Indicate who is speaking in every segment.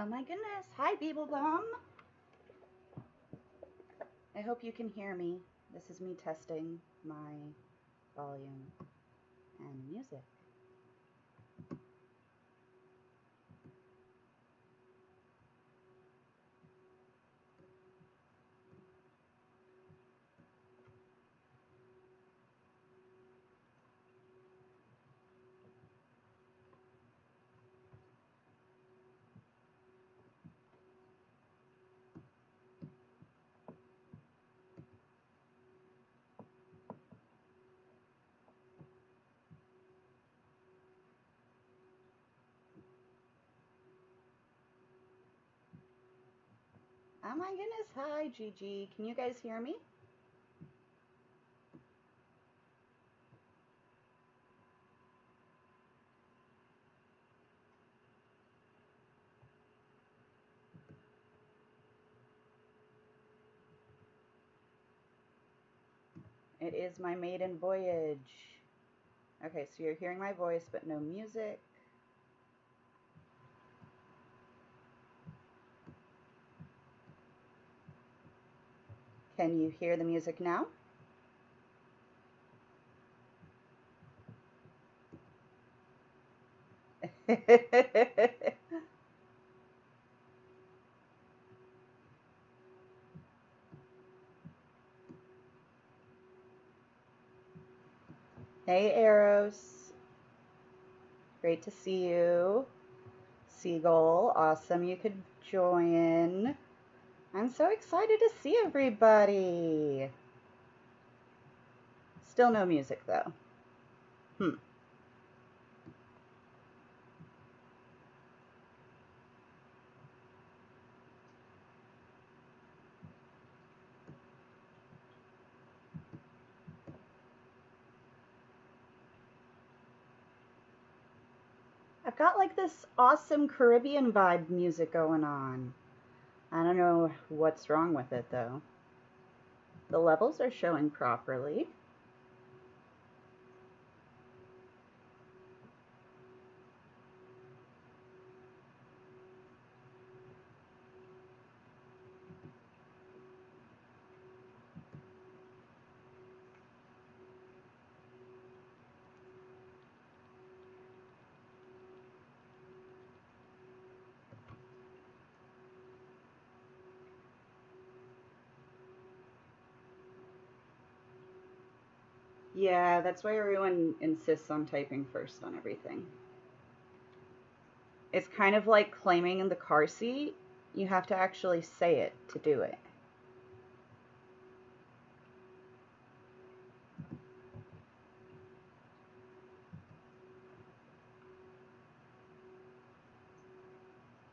Speaker 1: Oh my goodness. Hi, Beeblebum. I hope you can hear me. This is me testing my volume and music. Oh my goodness. Hi, Gigi. Can you guys hear me? It is my maiden voyage. Okay, so you're hearing my voice, but no music. Can you hear the music now? Hey, Eros. Great to see you. Seagull, awesome you could join. I'm so excited to see everybody. Still no music, though. I've got like this awesome Caribbean vibe music going on. I don't know what's wrong with it, though. The levels are showing properly. Yeah, that's why everyone insists on typing first on everything. It's kind of like claiming in the car seat. You have to actually say it to do it.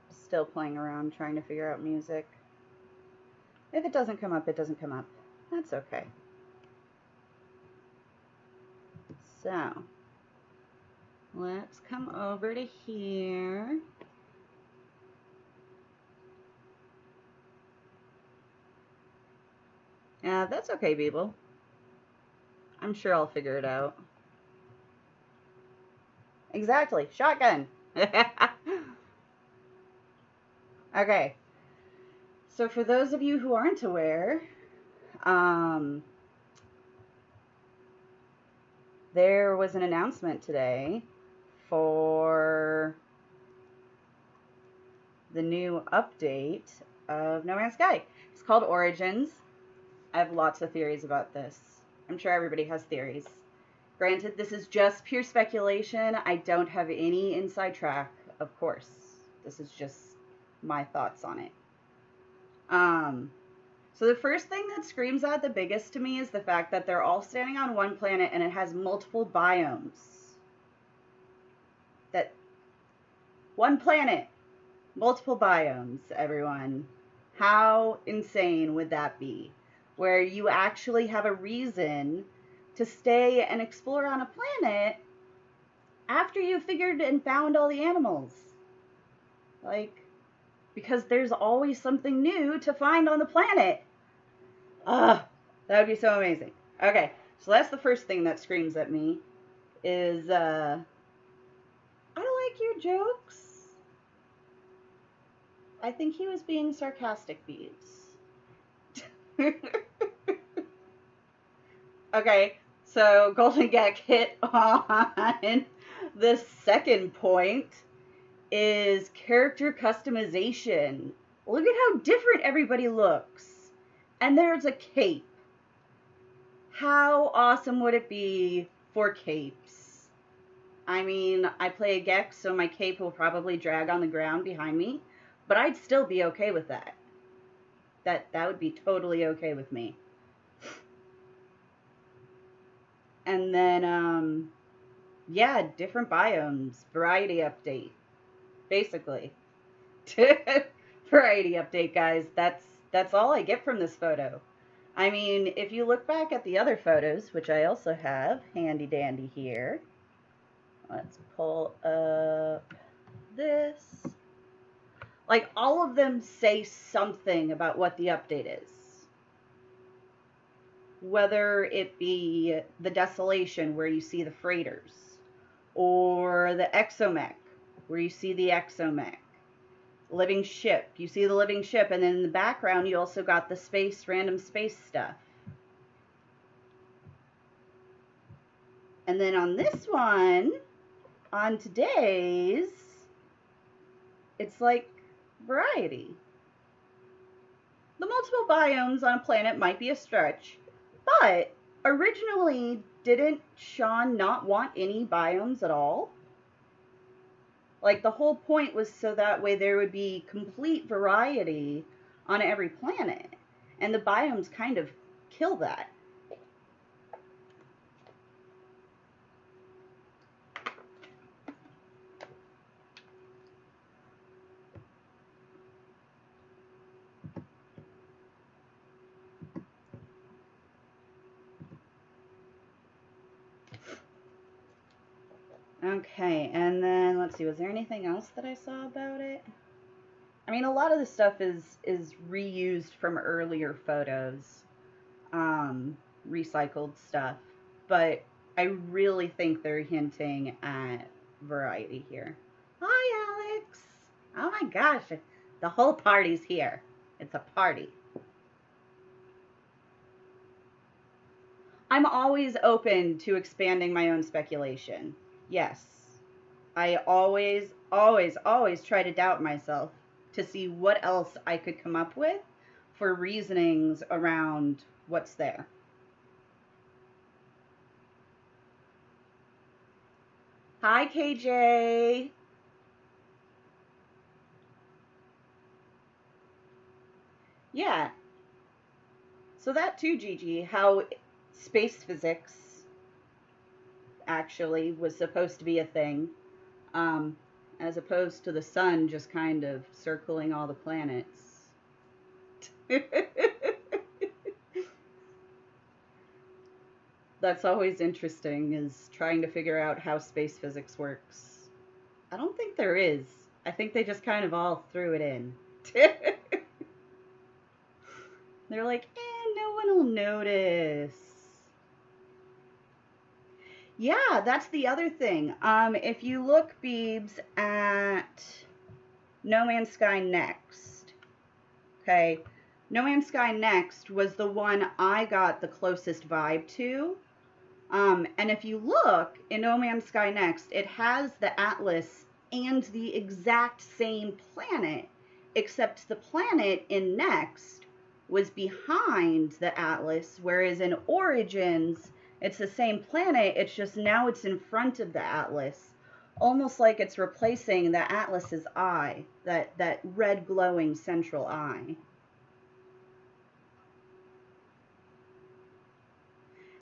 Speaker 1: Still playing around trying to figure out music. If it doesn't come up, it doesn't come up. That's okay. So, let's come over to here. That's okay, people. I'm sure I'll figure it out. Exactly. Shotgun. Okay. So for those of you who aren't aware, there was an announcement today for the new update of No Man's Sky. It's called Origins. I have lots of theories about this. I'm sure everybody has theories. Granted, this is just pure speculation. I don't have any inside track, of course. This is just my thoughts on it. So the first thing that screams out the biggest to me is the fact that they're all standing on one planet and it has multiple biomes. That one planet, multiple biomes, everyone. How insane would that be? Where you actually have a reason to stay and explore on a planet after you figured and found all the animals. Like, because there's always something new to find on the planet. That would be so amazing. Okay, so that's the first thing that screams at me is, I like your jokes. I think he was being sarcastic, Beebs. Okay, so Golden Gek hit on the second point is character customization. Look at how different everybody looks. And there's a cape. How awesome would it be for capes? I mean, I play a Gek, so my cape will probably drag on the ground behind me, but I'd still be okay with that. That would be totally okay with me. And then, yeah, different biomes, variety update, basically. Variety update, guys. That's all I get from this photo. I mean, if you look back at the other photos, which I also have handy dandy here, let's pull up this. Like, all of them say something about what the update is. Whether it be the Desolation, where you see the freighters, or the Exomech, where you see the Exomech. Living ship, you see the living ship, and then in the background you also got the random space stuff. And then on this one, on today's, it's like variety. The multiple biomes on a planet might be a stretch, but originally, didn't Sean not want any biomes at all? Like, the whole point was so that way there would be complete variety on every planet. And the biomes kind of kill that. Okay, and then let's see, was there anything else that I saw about it? I mean, a lot of the stuff is reused from earlier photos, recycled stuff, but I really think they're hinting at variety here. Hi, Alex. Oh my gosh, the whole party's here. It's a party. I'm always open to expanding my own speculation. Yes, I always try to doubt myself to see what else I could come up with for reasonings around what's there. Hi, KJ. Yeah. So that too, Gigi, how space physics actually was supposed to be a thing, as opposed to the sun just kind of circling all the planets. That's always interesting, is trying to figure out how space physics works. I don't think there is. I think they just kind of all threw it in. They're like, no one will notice. Yeah, that's the other thing. If you look, Beebs, at No Man's Sky Next, okay, No Man's Sky Next was the one I got the closest vibe to. And if you look in No Man's Sky Next, it has the atlas and the exact same planet, except the planet in Next was behind the atlas, whereas in Origins, it's the same planet, it's just now it's in front of the atlas, almost like it's replacing the atlas's eye, that red glowing central eye.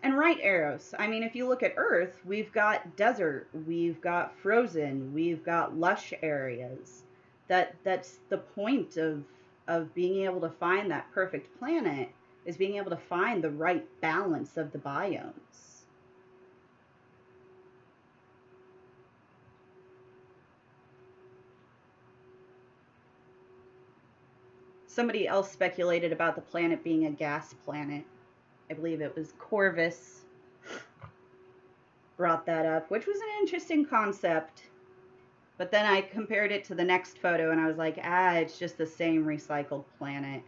Speaker 1: And right, Eros, I mean, if you look at Earth, we've got desert, we've got frozen, we've got lush areas. That's the point of being able to find that perfect planet, is being able to find the right balance of the biomes. Somebody else speculated about the planet being a gas planet. I believe it was Corvus brought that up, which was an interesting concept. But then I compared it to the next photo and I was like, ah, it's just the same recycled planet.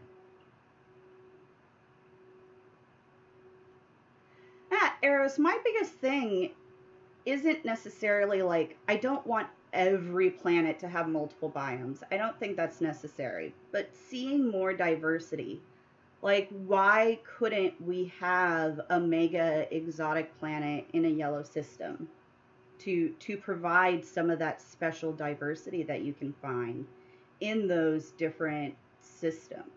Speaker 1: Eros, my biggest thing isn't necessarily like, I don't want every planet to have multiple biomes. I don't think that's necessary. But seeing more diversity, like why couldn't we have a mega exotic planet in a yellow system to provide some of that special diversity that you can find in those different systems?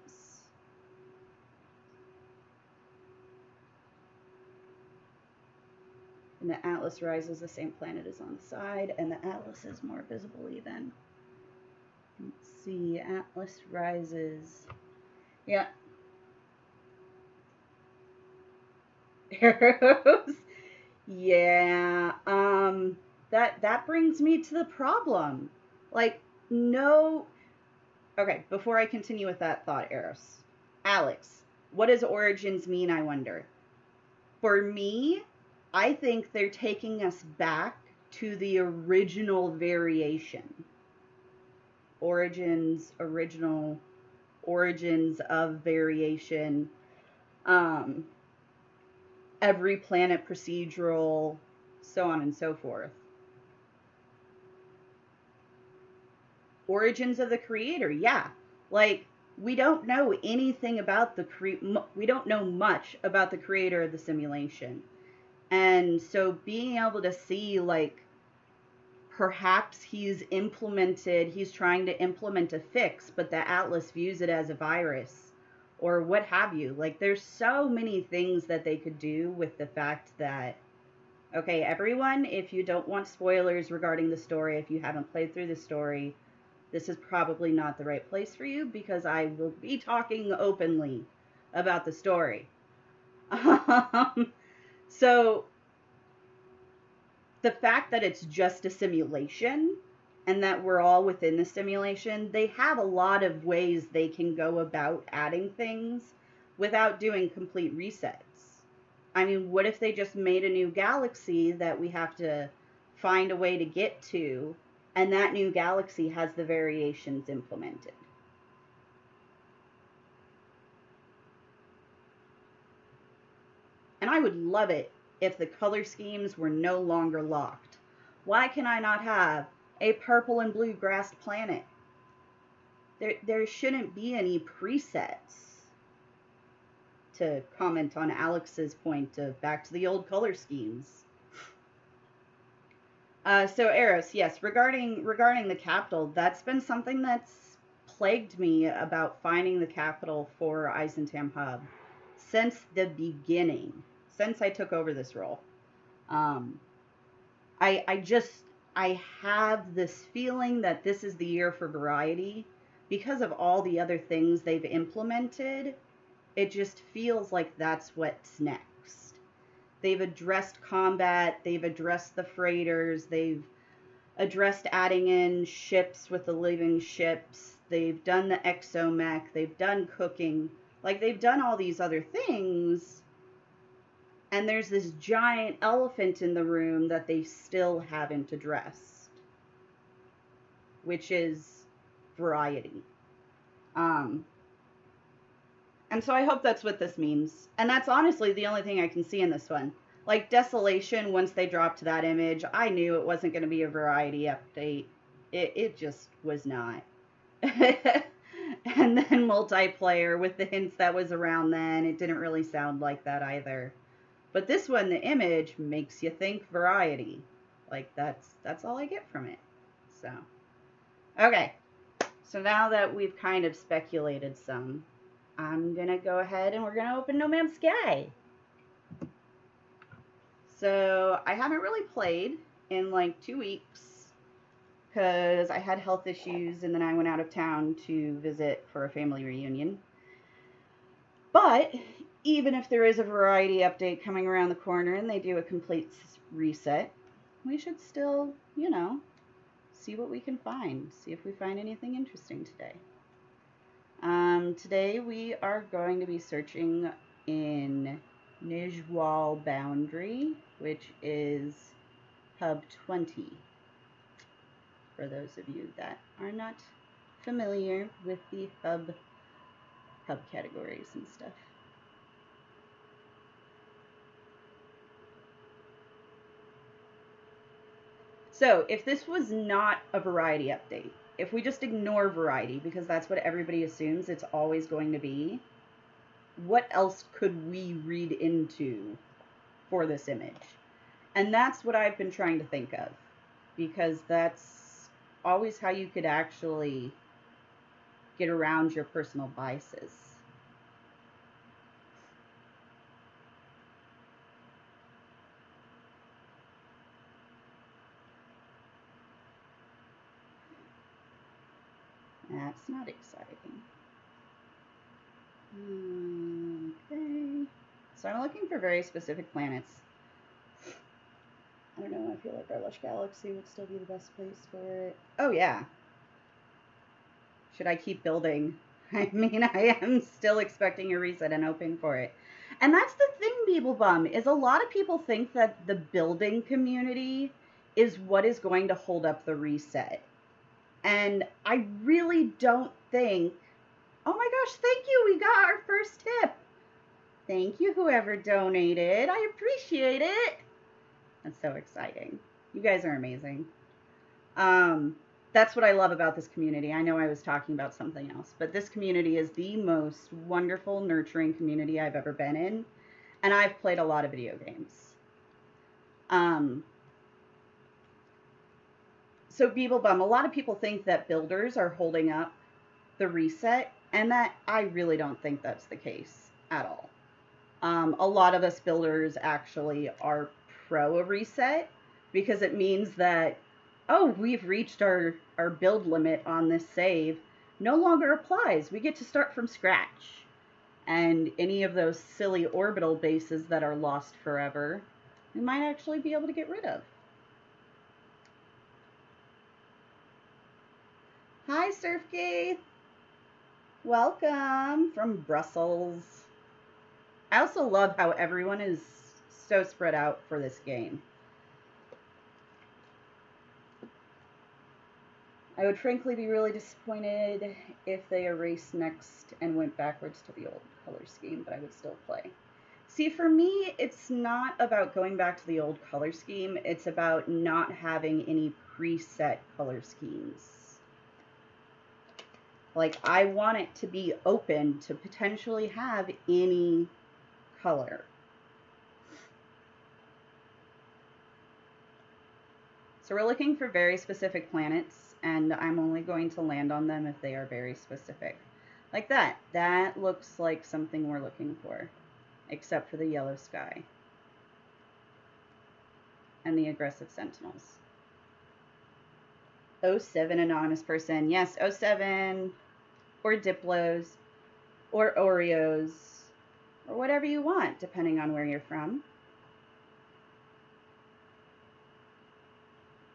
Speaker 1: And the Atlas rises, the same planet is on the side, and the Atlas is more visible even. Let's see, Atlas rises. Yeah. Arrows. Yeah. That brings me to the problem. Like, no. Okay, before I continue with that thought, Eros. Alex, what does origins mean, I wonder? For me, I think they're taking us back to the original variation. Origins, original, origins of variation. Every planet procedural, so on and so forth. Origins of the creator, yeah. Like, we don't know anything about we don't know much about the creator of the simulation. And so being able to see, like, perhaps he's trying to implement a fix, but the Atlas views it as a virus or what have you. Like, there's so many things that they could do with the fact that, okay, everyone, if you don't want spoilers regarding the story, if you haven't played through the story, this is probably not the right place for you because I will be talking openly about the story. So the fact that it's just a simulation and that we're all within the simulation, they have a lot of ways they can go about adding things without doing complete resets. I mean, what if they just made a new galaxy that we have to find a way to get to, and that new galaxy has the variations implemented? And I would love it if the color schemes were no longer locked. Why can I not have a purple and blue grassed planet? There shouldn't be any presets. To comment on Alex's point of back to the old color schemes. So Eros, yes, regarding the capital, that's been something that's plagued me about finding the capital for Eisentam Hub since the beginning, since I took over this role. I have this feeling that this is the year for variety because of all the other things they've implemented. It just feels like that's what's next. They've addressed combat, they've addressed the freighters, they've addressed adding in ships with the living ships, they've done the exomech, they've done cooking, like they've done all these other things, and there's this giant elephant in the room that they still haven't addressed, which is variety. And so I hope that's what this means. And that's honestly the only thing I can see in this one. Like, Desolation, once they dropped that image, I knew it wasn't going to be a variety update. It just was not. And then Multiplayer, with the hints that was around then, it didn't really sound like that either. But this one, the image, makes you think variety. Like, that's all I get from it. So, okay. So now that we've kind of speculated some, I'm going to go ahead and we're going to open No Man's Sky. So I haven't really played in like 2 weeks because I had health issues and then I went out of town to visit for a family reunion. But even if there is a variety update coming around the corner and they do a complete reset, we should still, you know, see what we can find. See if we find anything interesting today. Today we are going to be searching in Nijwal Boundary, which is Hub 20. for those of you that are not familiar with the hub categories and stuff. So if this was not a variety update, if we just ignore variety, because that's what everybody assumes it's always going to be, what else could we read into for this image? And that's what I've been trying to think of, because that's always how you could actually get around your personal biases. That's not exciting. Okay. So I'm looking for very specific planets. I don't know, I feel like our Lush Galaxy would still be the best place for it. Oh yeah. Should I keep building? I mean, I am still expecting a reset and hoping for it. And that's the thing, Beeblebum, is a lot of people think that the building community is what is going to hold up the reset. And I really don't think... Oh my gosh, thank you. We got our first tip. Thank you, whoever donated. I appreciate it. That's so exciting. You guys are amazing. That's what I love about this community. I know I was talking about something else, but this community is the most wonderful, nurturing community I've ever been in. And I've played a lot of video games. So Beeblebum, a lot of people think that builders are holding up the reset, and that I really don't think that's the case at all. A lot of us builders actually are pro a reset, because it means that, oh, we've reached our build limit on this save, no longer applies. We get to start from scratch. And any of those silly orbital bases that are lost forever, we might actually be able to get rid of. Hi, Surfgate. Welcome from Brussels. I also love how everyone is so spread out for this game. I would frankly be really disappointed if they erased next and went backwards to the old color scheme, but I would still play. See, for me, it's not about going back to the old color scheme. It's about not having any preset color schemes. Like, I want it to be open to potentially have any color. So we're looking for very specific planets, and I'm only going to land on them if they are very specific. Like that. That looks like something we're looking for, except for the yellow sky and the aggressive sentinels. 07 anonymous person. Yes, 07 or Diplos or Oreos or whatever you want, depending on where you're from.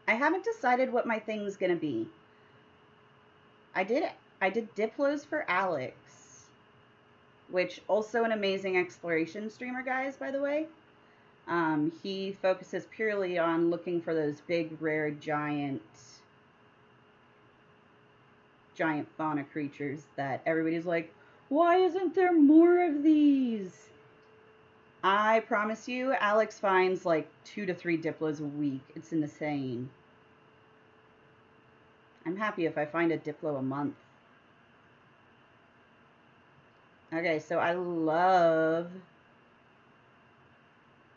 Speaker 1: I haven't decided what my thing's gonna be. I did Diplos for Alex, which also an amazing exploration streamer, guys, by the way. He focuses purely on looking for those big, rare, giant fauna creatures that everybody's like, why isn't there more of these? I promise you, Alex finds like 2 to 3 Diplos a week. It's insane. I'm happy if I find a Diplo a month. Okay, so I love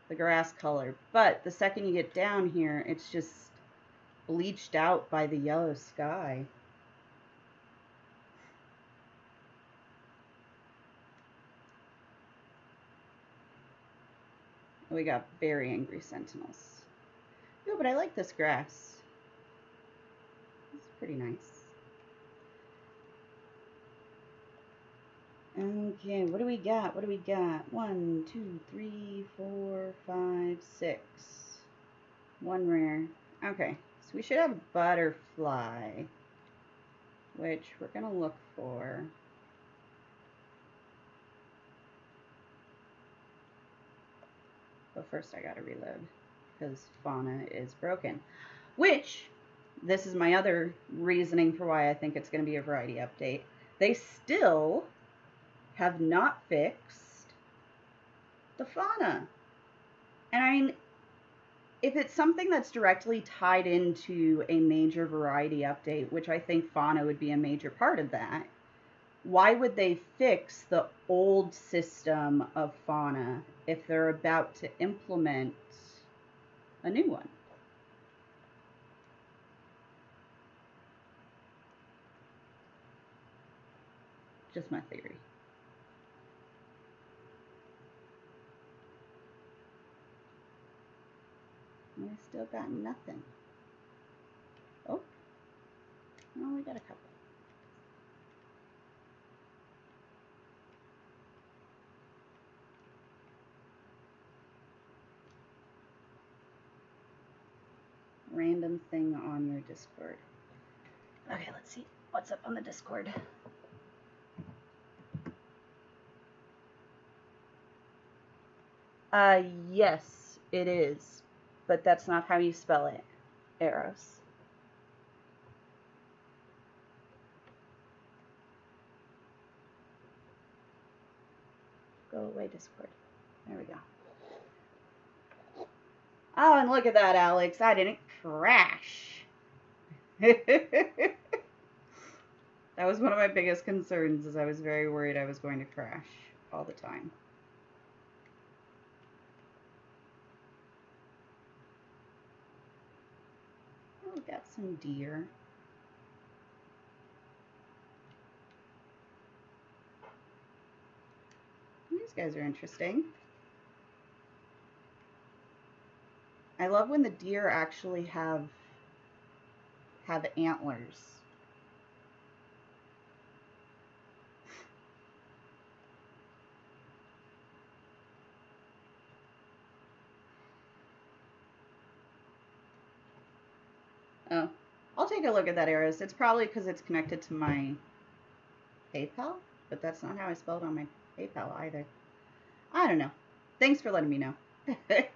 Speaker 1: the grass color, but the second you get down here, it's just bleached out by the yellow sky. We got very angry sentinels. Oh, but I like this grass. It's pretty nice. Okay, what do we got? What do we got? 1, 2, 3, 4, 5, 6. 1 rare. Okay, so we should have a butterfly, which we're gonna look for. But first I gotta reload, because fauna is broken. Which this is my other reasoning for why I think it's going to be a variety update. They still have not fixed the fauna. And I mean, if it's something that's directly tied into a major variety update, which I think fauna would be a major part of that, why would they fix the old system of fauna if they're about to implement a new one? Just my theory. We still got nothing. Oh, well, we got a couple. Random thing on your Discord. Okay, let's see what's up on the Discord. Yes, it is, but that's not how you spell it, Eros. Go away, Discord. There we go. Oh, and look at that, Alex. I didn't crash. That was one of my biggest concerns, is I was very worried I was going to crash all the time. Oh, we got some deer. These guys are interesting. I love when the deer actually have antlers. Oh, I'll take a look at that, Eros. It's probably because it's connected to my PayPal, but that's not how I spelled on my PayPal either. I don't know. Thanks for letting me know. Okay,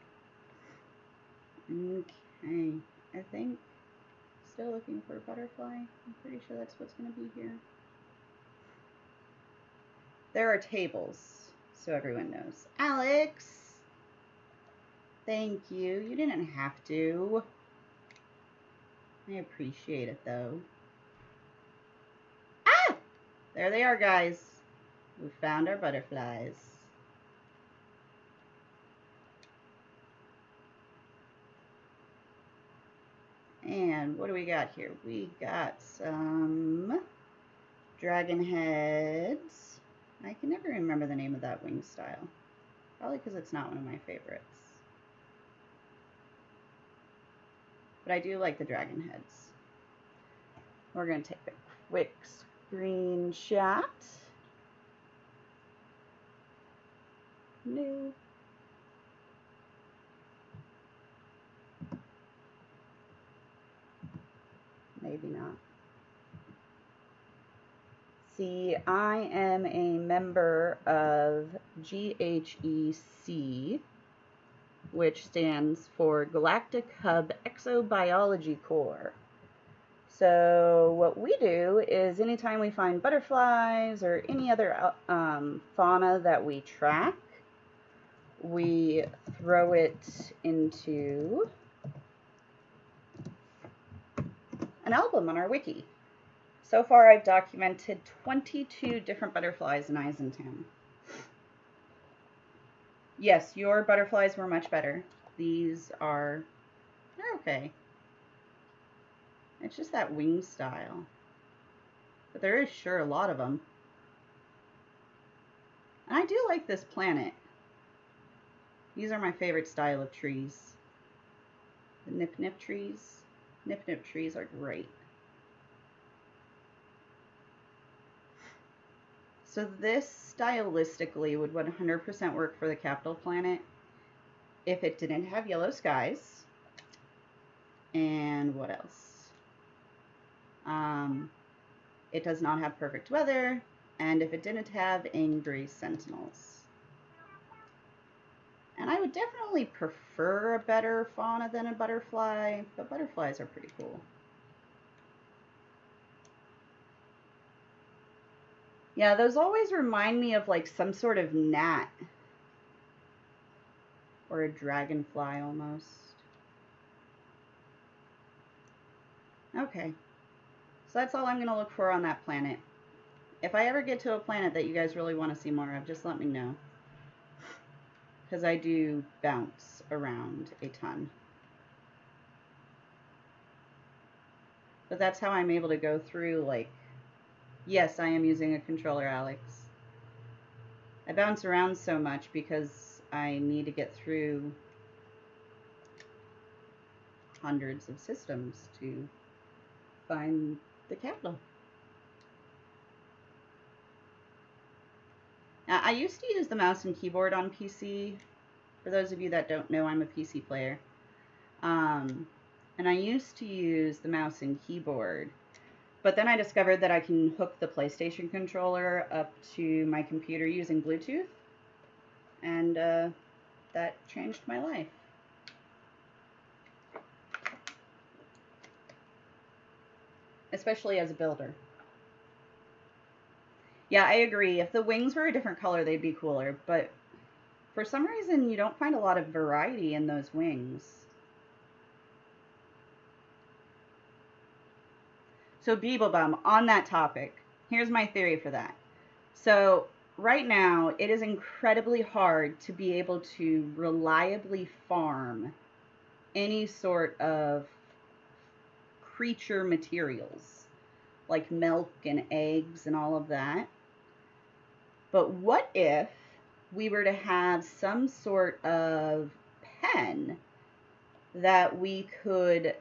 Speaker 1: I think still looking for a butterfly. I'm pretty sure that's what's going to be here. There are tables, so everyone knows. Alex! Thank you. You didn't have to. I appreciate it, though. Ah! There they are, guys. We found our butterflies. And what do we got here? We got some dragon heads. I can never remember the name of that wing style. Probably because it's not one of my favorites. But I do like the dragon heads. We're going to take a quick screenshot. No. Maybe not. See, I am a member of GHEC, which stands for Galactic Hub Exobiology Corps. So what we do is anytime we find butterflies or any other fauna that we track, we throw it into an album on our wiki. So far I've documented 22 different butterflies in Eisentown. Yes, your butterflies were much better. These are, they're okay. It's just that wing style. But there is sure a lot of them. And I do like this planet. These are my favorite style of trees. The nip-nip trees. Nip-nip trees are great. So this stylistically would 100% work for the Capital Planet if it didn't have yellow skies. And what else? It does not have perfect weather, and if it didn't have angry sentinels. And I would definitely prefer a better fauna than a butterfly, but butterflies are pretty cool. Yeah, those always remind me of like some sort of gnat. Or a dragonfly almost. Okay. So that's all I'm going to look for on that planet. If I ever get to a planet that you guys really want to see more of, just let me know. Because I do bounce around a ton. But that's how I'm able to go through, like, yes, I am using a controller, Alex. I bounce around so much because I need to get through hundreds of systems to find the capital. Now, I used to use the mouse and keyboard on PC. For those of you that don't know, I'm a PC player. And I used to use the mouse and keyboard. But then I discovered that I can hook the PlayStation controller up to my computer using Bluetooth. And that changed my life. Especially as a builder. Yeah, I agree. If the wings were a different color, they'd be cooler. But for some reason, you don't find a lot of variety in those wings. So Beeblebum, on that topic, here's my theory for that. So right now, it is incredibly hard to be able to reliably farm any sort of creature materials, like milk and eggs and all of that. But what if we were to have some sort of pen that we could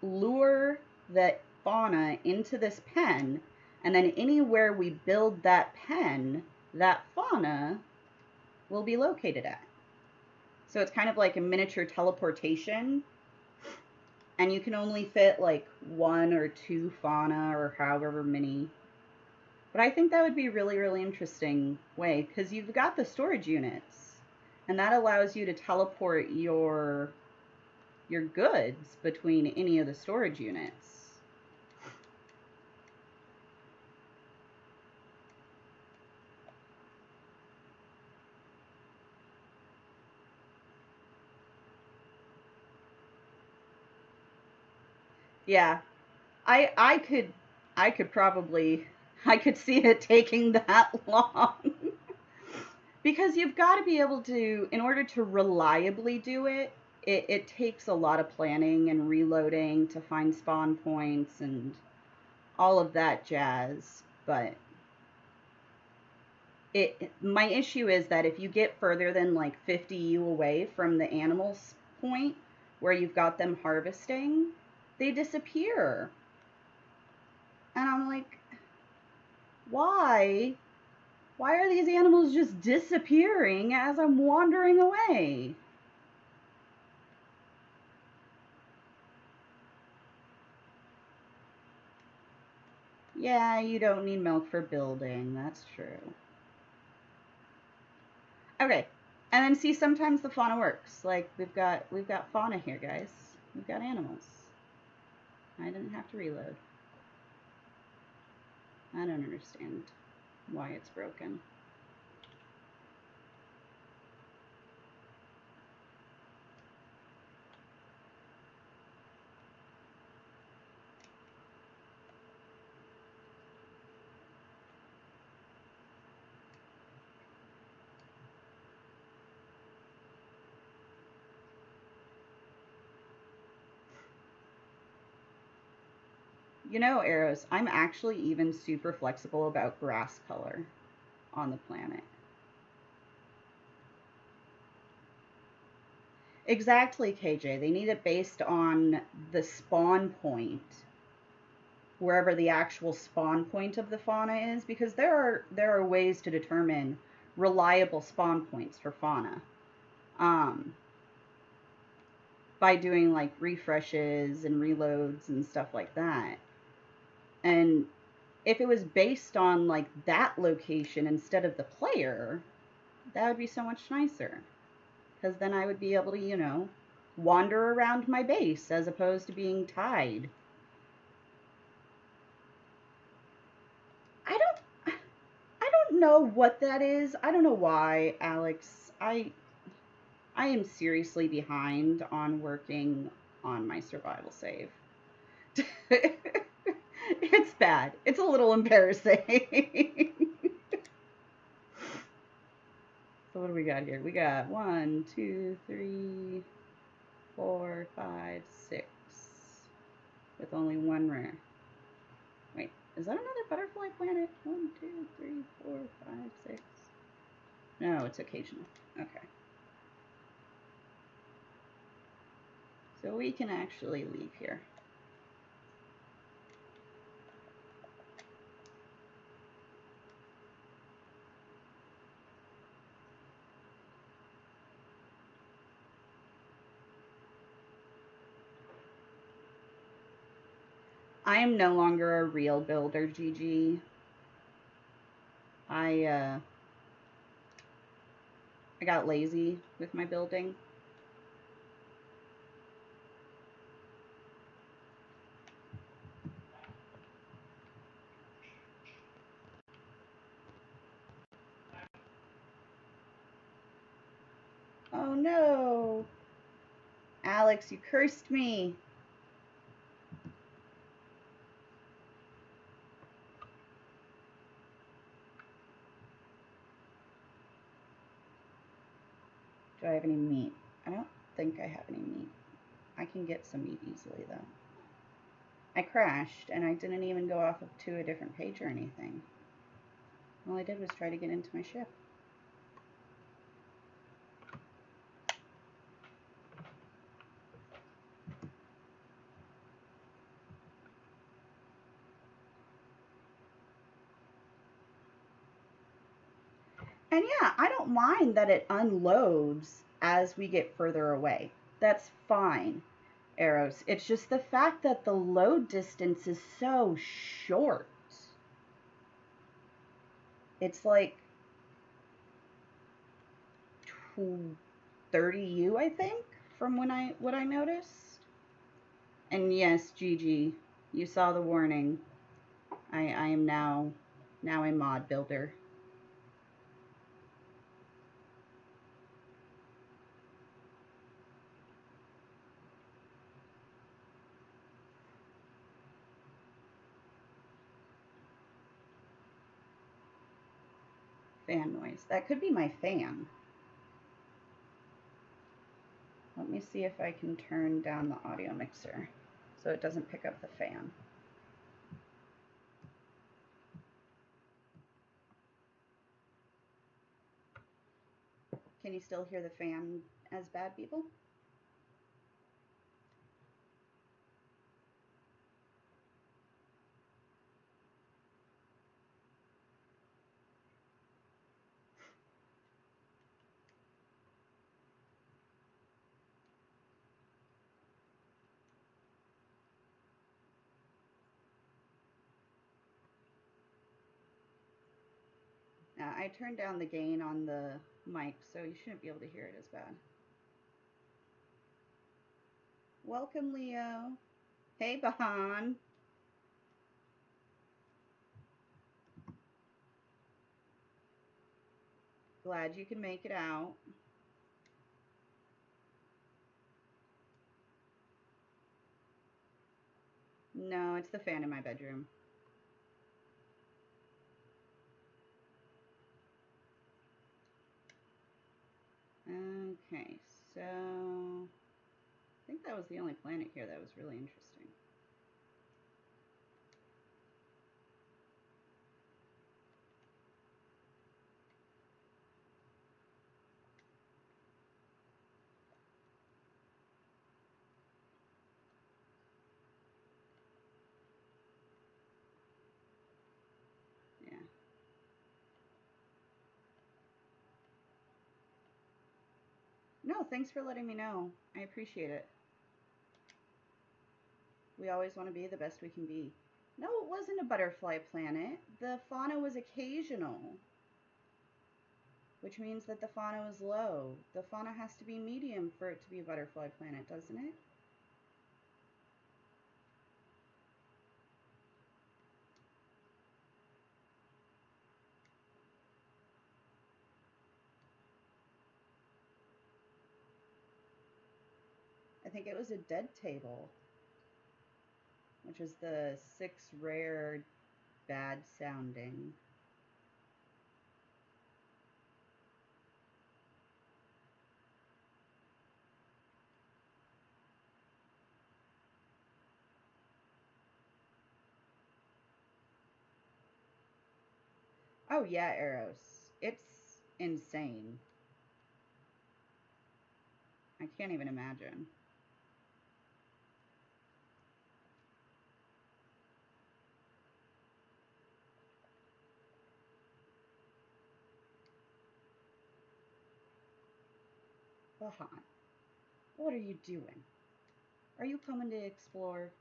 Speaker 1: lure the fauna into this pen, and then anywhere we build that pen, that fauna will be located at. So it's kind of like a miniature teleportation, and you can only fit like 1 or 2 fauna or however many. But I think that would be a really, really interesting way, because you've got the storage units, and that allows you to teleport your goods between any of the storage units. Yeah, I could probably, I could see it taking that long. Because you've got to be able to, in order to reliably do it, it takes a lot of planning and reloading to find spawn points and all of that jazz. But my issue is that if you get further than like 50 U away from the animal's point where you've got them harvesting, they disappear. And I'm like, why? Why are these animals just disappearing as I'm wandering away? Yeah, you don't need milk for building. That's true. Okay. And then see, sometimes the fauna works. Like we've got fauna here, guys. We've got animals. I didn't have to reload. I don't understand why it's broken. You know, Arrows, I'm actually even super flexible about grass color on the planet. Exactly, KJ. They need it based on the spawn point, wherever the actual spawn point of the fauna is, because there are ways to determine reliable spawn points for fauna. By doing like refreshes and reloads and stuff like that. And if it was based on like that location instead of the player, that would be so much nicer. Because then I would be able to, you know, wander around my base as opposed to being tied. know what that is. I don't know why, Alex. I am seriously behind on working on my survival save. It's bad. It's a little embarrassing. So what do we got here? We got 1, 2, 3, 4, 5, 6, with only one rare. Wait, is that another butterfly planet? 1, 2, 3, 4, 5, 6. No, it's occasional. Okay. So we can actually leave here. I am no longer a real builder, GG. I got lazy with my building. Oh no! Alex, you cursed me! Do I have any meat? I don't think I have any meat. I can get some meat easily though. I crashed and I didn't even go off to a different page or anything. All I did was try to get into my ship. And yeah, I don't mind that it unloads as we get further away. That's fine, Arrows. It's just the fact that the load distance is so short. It's like 30U, I think, from what I noticed. And yes, Gigi, you saw the warning. I am now a mod builder. Fan noise. That could be my fan. Let me see if I can turn down the audio mixer so it doesn't pick up the fan. Can you still hear the fan as bad, people? I turned down the gain on the mic, so you shouldn't be able to hear it as bad. Welcome, Leo. Hey, Bahan. Glad you can make it out. No, it's the fan in my bedroom. Okay, so I think that was the only planet here that was really interesting. Yeah. No, thanks for letting me know. I appreciate it. We always want to be the best we can be. No, it wasn't a butterfly planet. The fauna was occasional, which means that the fauna was low. The fauna has to be medium for it to be a butterfly planet, doesn't it? think it was a dead table, which is the 6 rare bad sounding. Oh yeah, Eros. It's insane. I can't even imagine. Bahan, what are you doing? Are you coming to explore?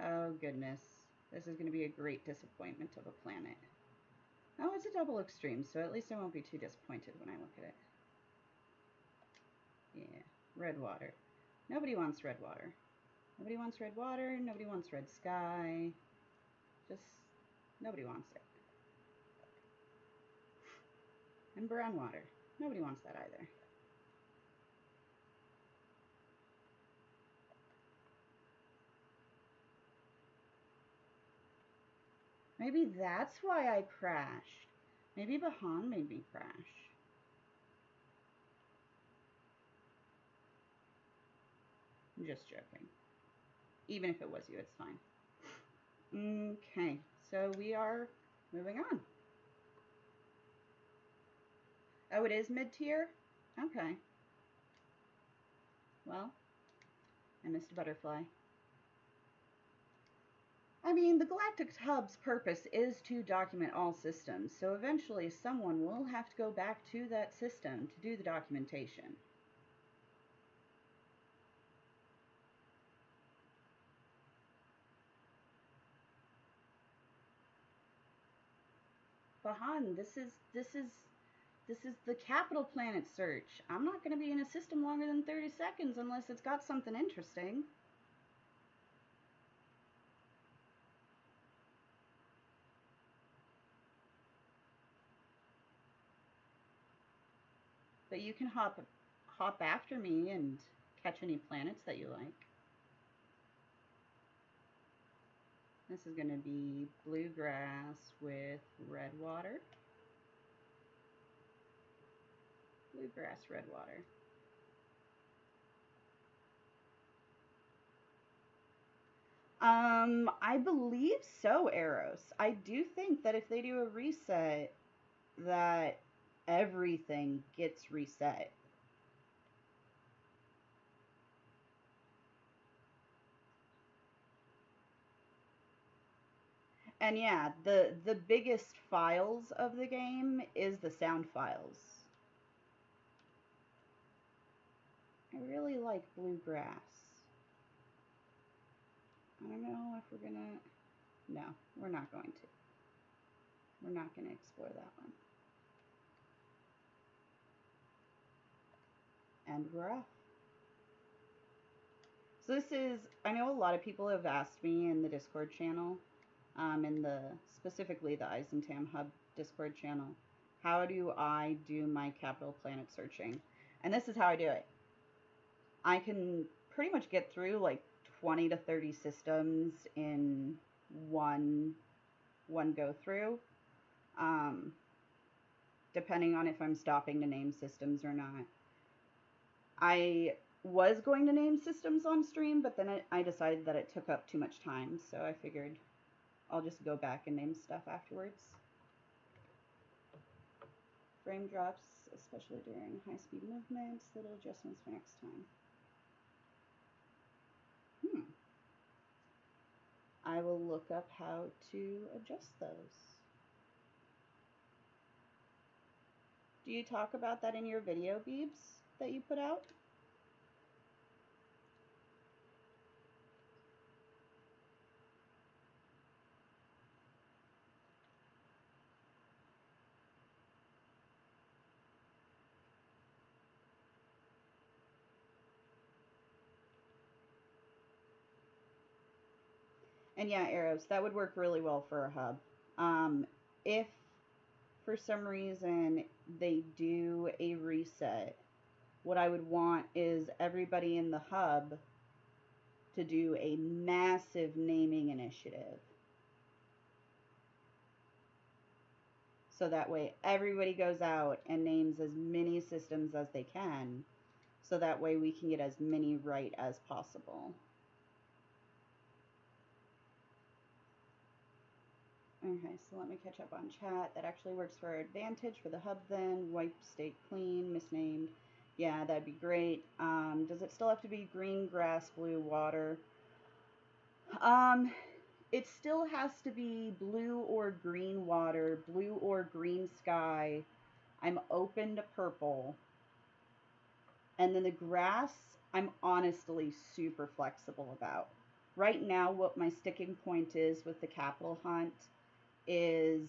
Speaker 1: Oh goodness. This is going to be a great disappointment of a planet. Oh, it's a double extreme, so at least I won't be too disappointed when I look at it. Yeah, red water. Nobody wants red water. Nobody wants red water. Nobody wants red sky. Just, nobody wants it. And brown water. Nobody wants that either. Maybe that's why I crashed. Maybe Bahan made me crash. I'm just joking. Even if it was you, it's fine. Okay, so we are moving on. Oh, it is mid-tier? Okay. Well, I missed a butterfly. I mean, the Galactic Hub's purpose is to document all systems, so eventually someone will have to go back to that system to do the documentation. Bahan, this is the Capital Planet search. I'm not going to be in a system longer than 30 seconds unless it's got something interesting. But you can hop after me and catch any planets that you like. This is going to be bluegrass with red water. Bluegrass, red water. I believe so, Eros. I do think that if they do a reset, that everything gets reset. And yeah, the biggest files of the game is the sound files. I really like bluegrass. I don't know if we're gonna... No, we're not going to. We're not gonna explore that one. And we're off. So this is, I know a lot of people have asked me in the Discord channel, specifically the Eisentam Hub Discord channel, how do I do my Capital Planet searching? And this is how I do it. I can pretty much get through like 20 to 30 systems in one go through, depending on if I'm stopping to name systems or not. I was going to name systems on stream, but then I decided that it took up too much time, so I figured I'll just go back and name stuff afterwards. Frame drops, especially during high-speed movements, little adjustments for next time. I will look up how to adjust those. Do you talk about that in your video, Beebs, that you put out? And yeah, Eros, that would work really well for a hub. If for some reason they do a reset, what I would want is everybody in the hub to do a massive naming initiative. So that way everybody goes out and names as many systems as they can. So that way we can get as many right as possible. Okay, so let me catch up on chat. That actually works for our advantage for the hub then. Wipe state clean, misnamed. Yeah, that'd be great. Does it still have to be green grass, blue water? It still has to be blue or green water, blue or green sky. I'm open to purple. And then the grass, I'm honestly super flexible about. Right now, what my sticking point is with the capital hunt is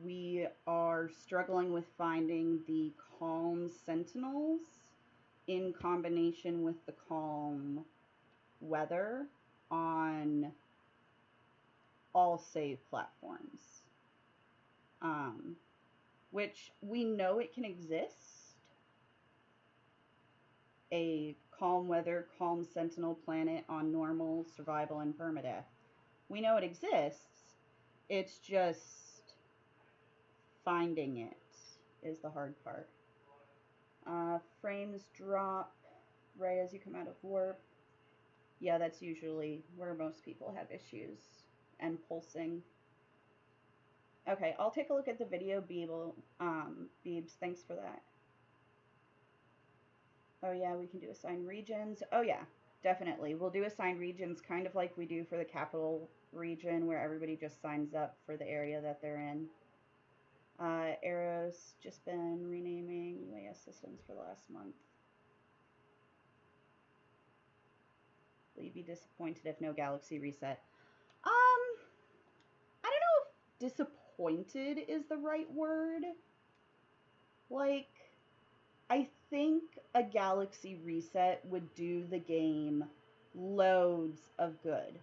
Speaker 1: we are struggling with finding the calm sentinels in combination with the calm weather on all save platforms, which we know it can exist. A calm weather, calm sentinel planet on normal, survival, and permadeath. We know it exists. It's just finding it is the hard part. Frames drop right as you come out of warp. Yeah, that's usually where most people have issues. And pulsing. Okay, I'll take a look at the video, Beebs, thanks for that. Oh yeah, we can do assigned regions. Oh yeah, definitely. We'll do assigned regions kind of like we do for the capital region, where everybody just signs up for the area that they're in. Arrow's just been renaming UAS systems for the last month. Will you be disappointed if no galaxy reset? I don't know if disappointed is the right word. Like, I think a galaxy reset would do the game loads of good.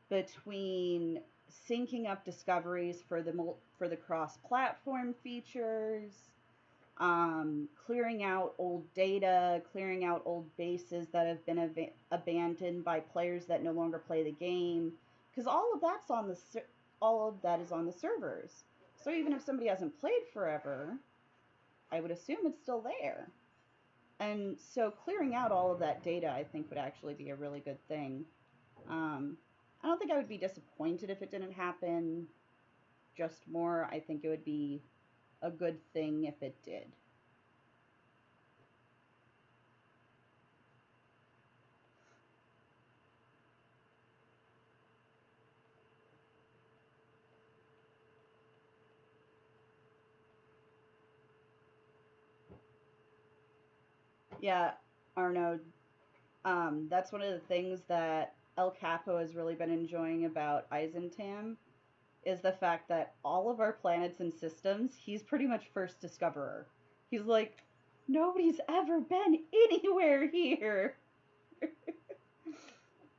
Speaker 1: Between syncing up discoveries for the cross-platform features, clearing out old data, clearing out old bases that have been abandoned by players that no longer play the game, because all of that is on the servers. So even if somebody hasn't played forever, I would assume it's still there. And so clearing out all of that data, I think, would actually be a really good thing. I don't think I would be disappointed if it didn't happen. Just more, I think it would be a good thing if it did. Yeah, Arno, that's one of the things that El Capo has really been enjoying about Eisentam, is the fact that all of our planets and systems, he's pretty much first discoverer. He's like, nobody's ever been anywhere here.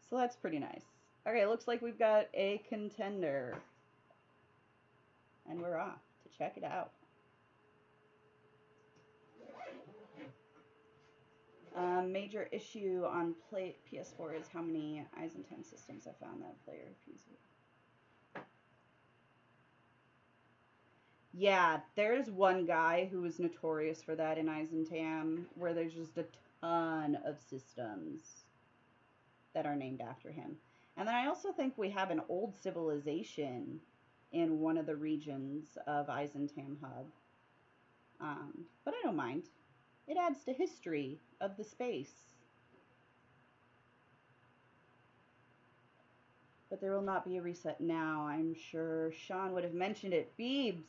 Speaker 1: So that's pretty nice. Okay, looks like we've got a contender. And we're off to check it out. Major issue on PS4 is how many Eisentam systems I found that player refuses. Yeah, there's one guy who was notorious for that in Eisentam, where there's just a ton of systems that are named after him. And then I also think we have an old civilization in one of the regions of Eisentam Hub. But I don't mind. It adds to history of the space. But there will not be a reset now. I'm sure Sean would have mentioned it. Beebs!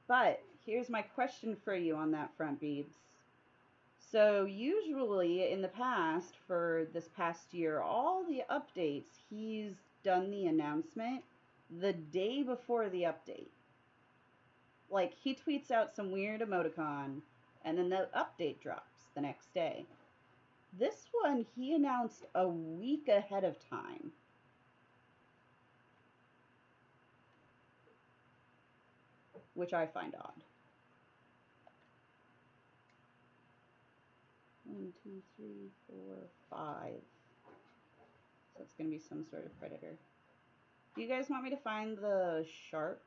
Speaker 1: But here's my question for you on that front, Beebs. So usually in the past, for this past year, all the updates, he's done the announcement the day before the update. Like, he tweets out some weird emoticon, and then the update drops the next day. This one, he announced a week ahead of time. which I find odd. 1, 2, 3, 4, 5. So it's going to be some sort of predator. Do you guys want me to find the shark?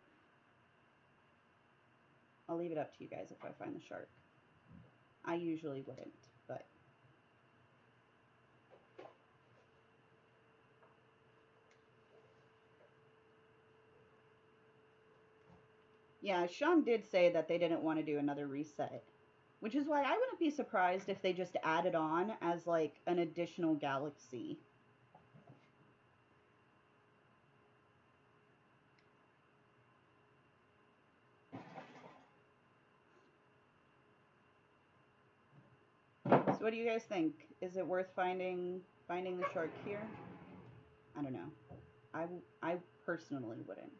Speaker 1: I'll leave it up to you guys if I find the shark. I usually wouldn't, but... Yeah, Sean did say that they didn't want to do another reset, which is why I wouldn't be surprised if they just added on as like an additional galaxy. So what do you guys think? Is it worth finding the shark here? I don't know. I personally wouldn't.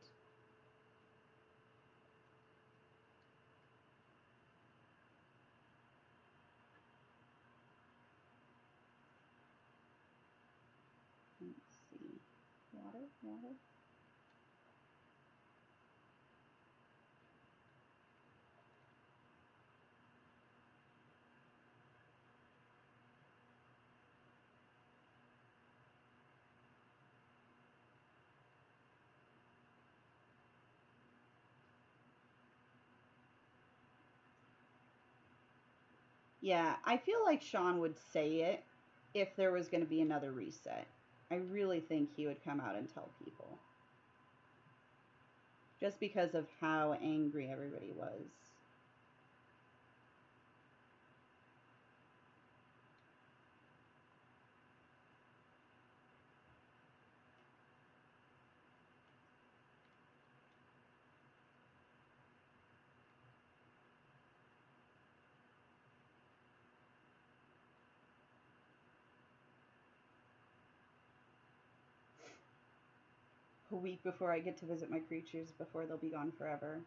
Speaker 1: Let's see. Water. Yeah, I feel like Sean would say it if there was going to be another reset. I really think he would come out and tell people. Just because of how angry everybody was. A week before I get to visit my creatures before they'll be gone forever.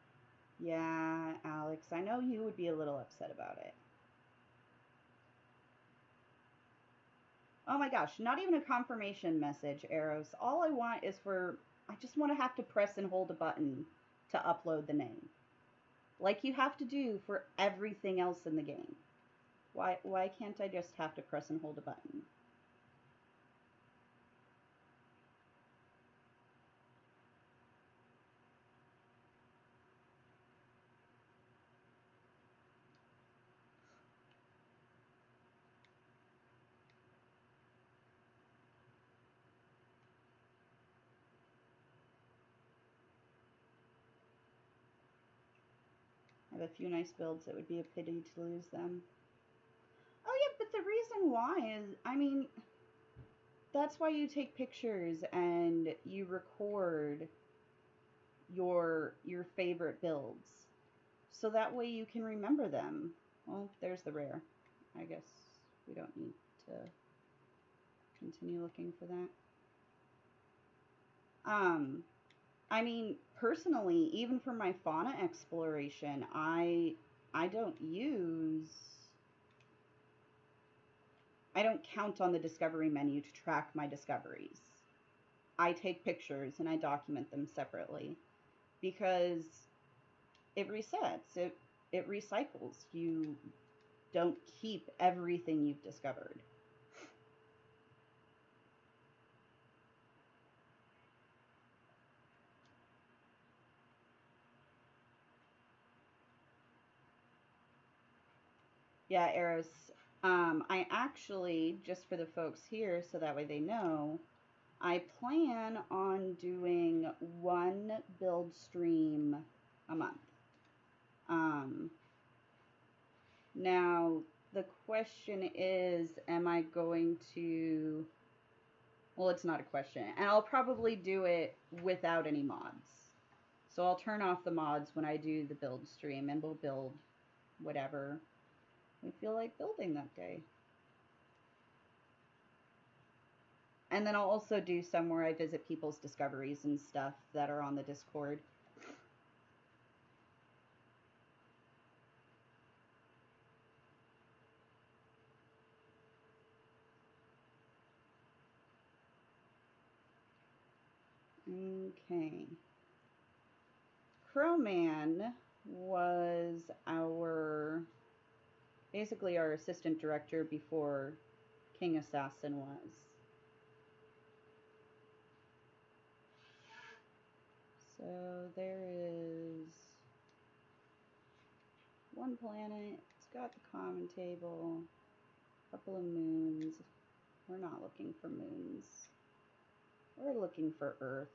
Speaker 1: Yeah, Alex, I know you would be a little upset about it. Oh my gosh, not even a confirmation message, Eros. All I want is I just want to have to press and hold a button to upload the name. Like you have to do for everything else in the game. Why can't I just have to press and hold a button? I have a few nice builds. It would be a pity to lose them. Oh yeah, but the reason why is, I mean, that's why you take pictures and you record your favorite builds. So that way you can remember them. Well, there's the rare. I guess we don't need to continue looking for that. I mean, personally, even for my fauna exploration, I don't count on the discovery menu to track my discoveries. I take pictures and I document them separately because it resets, it recycles. You don't keep everything you've discovered. Yeah, Eros. I actually, just for the folks here, so that way they know, I plan on doing one build stream a month. Now, the question is, am I going to... Well, it's not a question. And I'll probably do it without any mods. So I'll turn off the mods when I do the build stream, and we'll build whatever we feel like building that day. And then I'll also do some where I visit people's discoveries and stuff that are on the Discord. Okay. Crowman was basically our assistant director before King Assassin was. So there is one planet. It's got the common table, a couple of moons. We're not looking for moons. We're looking for Earth.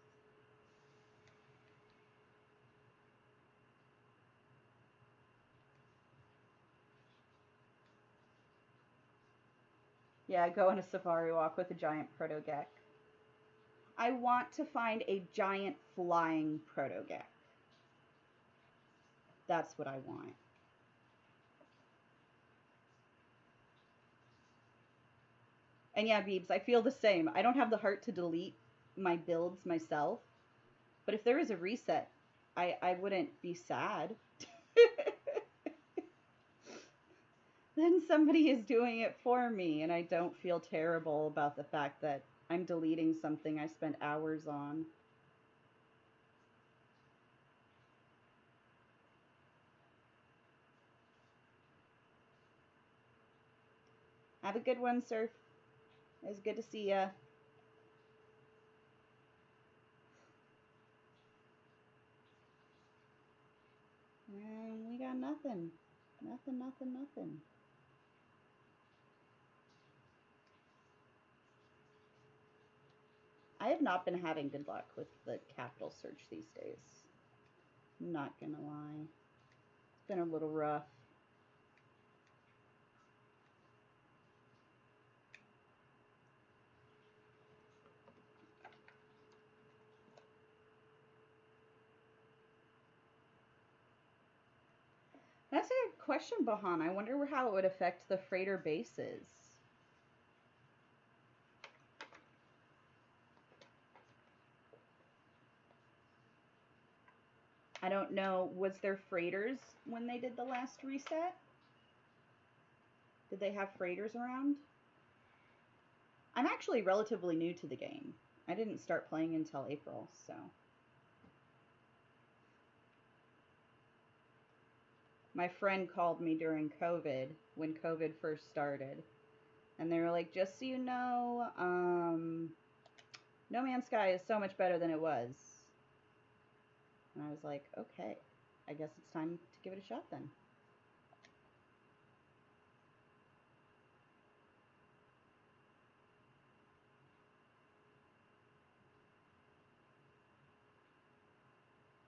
Speaker 1: Yeah, go on a safari walk with a giant protogek. I want to find a giant flying protogek. That's what I want. And yeah, Beebs, I feel the same. I don't have the heart to delete my builds myself, but if there is a reset, I wouldn't be sad. Then somebody is doing it for me, and I don't feel terrible about the fact that I'm deleting something I spent hours on. Have a good one, Surf. It was good to see ya. And we got nothing. Nothing. I have not been having good luck with the capital search these days. I'm not gonna lie. It's been a little rough. That's a question, Bahan. I wonder how it would affect the freighter bases. I don't know. Was there freighters when they did the last reset? Did they have freighters around? I'm actually relatively new to the game. I didn't start playing until April, so. My friend called me during COVID, when COVID first started. And they were like, just so you know, No Man's Sky is so much better than it was. And I was like, okay, I guess it's time to give it a shot then.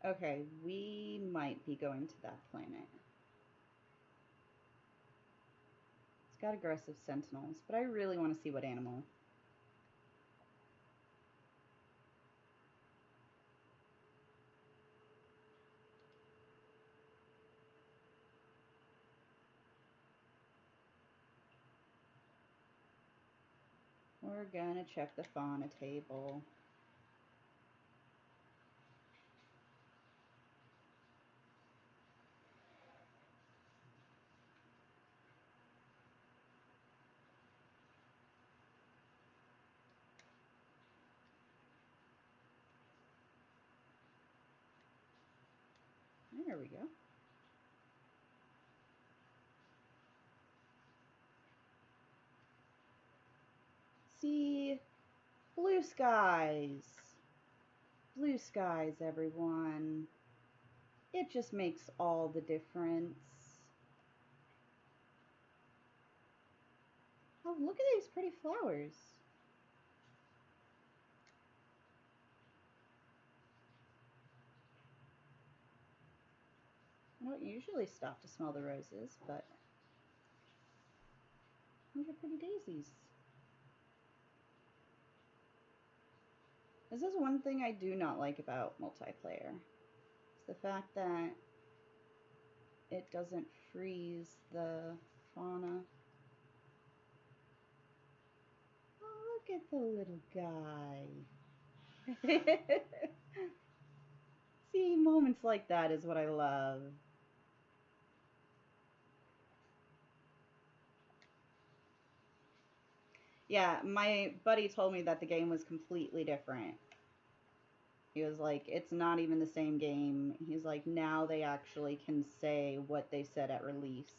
Speaker 1: Okay, we might be going to that planet. It's got aggressive sentinels, but I really want to see what animal. We're gonna check the fauna table. There we go. See, blue skies. Blue skies, everyone. It just makes all the difference. Oh, look at these pretty flowers. I don't usually stop to smell the roses, but those are pretty daisies. This is one thing I do not like about multiplayer. It's the fact that it doesn't freeze the fauna. Oh, look at the little guy. See, moments like that is what I love. Yeah, my buddy told me that the game was completely different. He was like, it's not even the same game. He's like, now they actually can say what they said at release.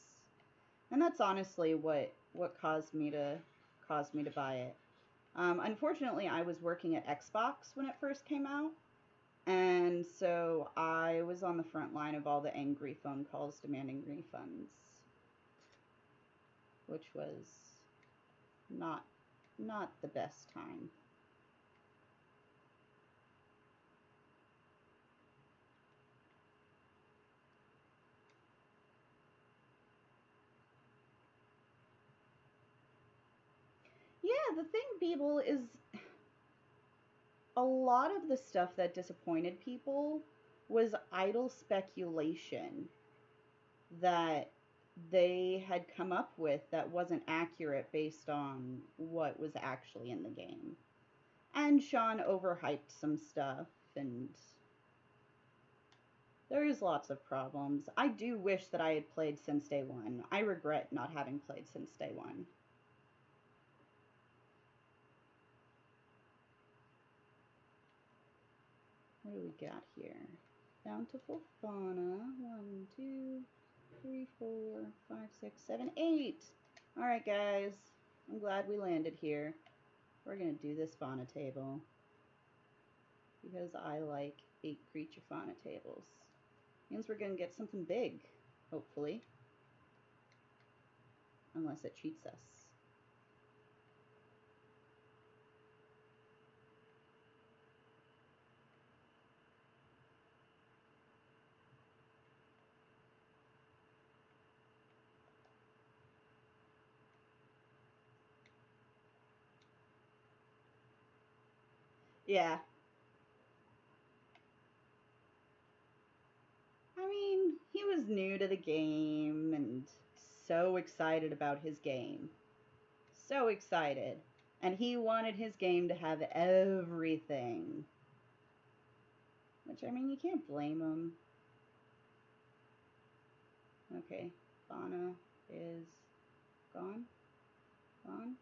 Speaker 1: And that's honestly what caused me to buy it. Unfortunately, I was working at Xbox when it first came out, and so I was on the front line of all the angry phone calls demanding refunds, which was not the best time. Yeah, the thing, Beeble, is a lot of the stuff that disappointed people was idle speculation that they had come up with that wasn't accurate based on what was actually in the game. And Sean overhyped some stuff, and there's lots of problems. I do wish that I had played since day one. I regret not having played since day one. What do we got here? Bountiful fauna. 1, 2, 3, 4, 5, 6, 7, 8. Alright, guys. I'm glad we landed here. We're going to do this fauna table because I like 8 creature fauna tables. Means we're going to get something big, hopefully. Unless it cheats us. Yeah. I mean, he was new to the game and so excited about his game. So excited. And he wanted his game to have everything. Which, I mean, you can't blame him. Okay, fauna is gone. Gone.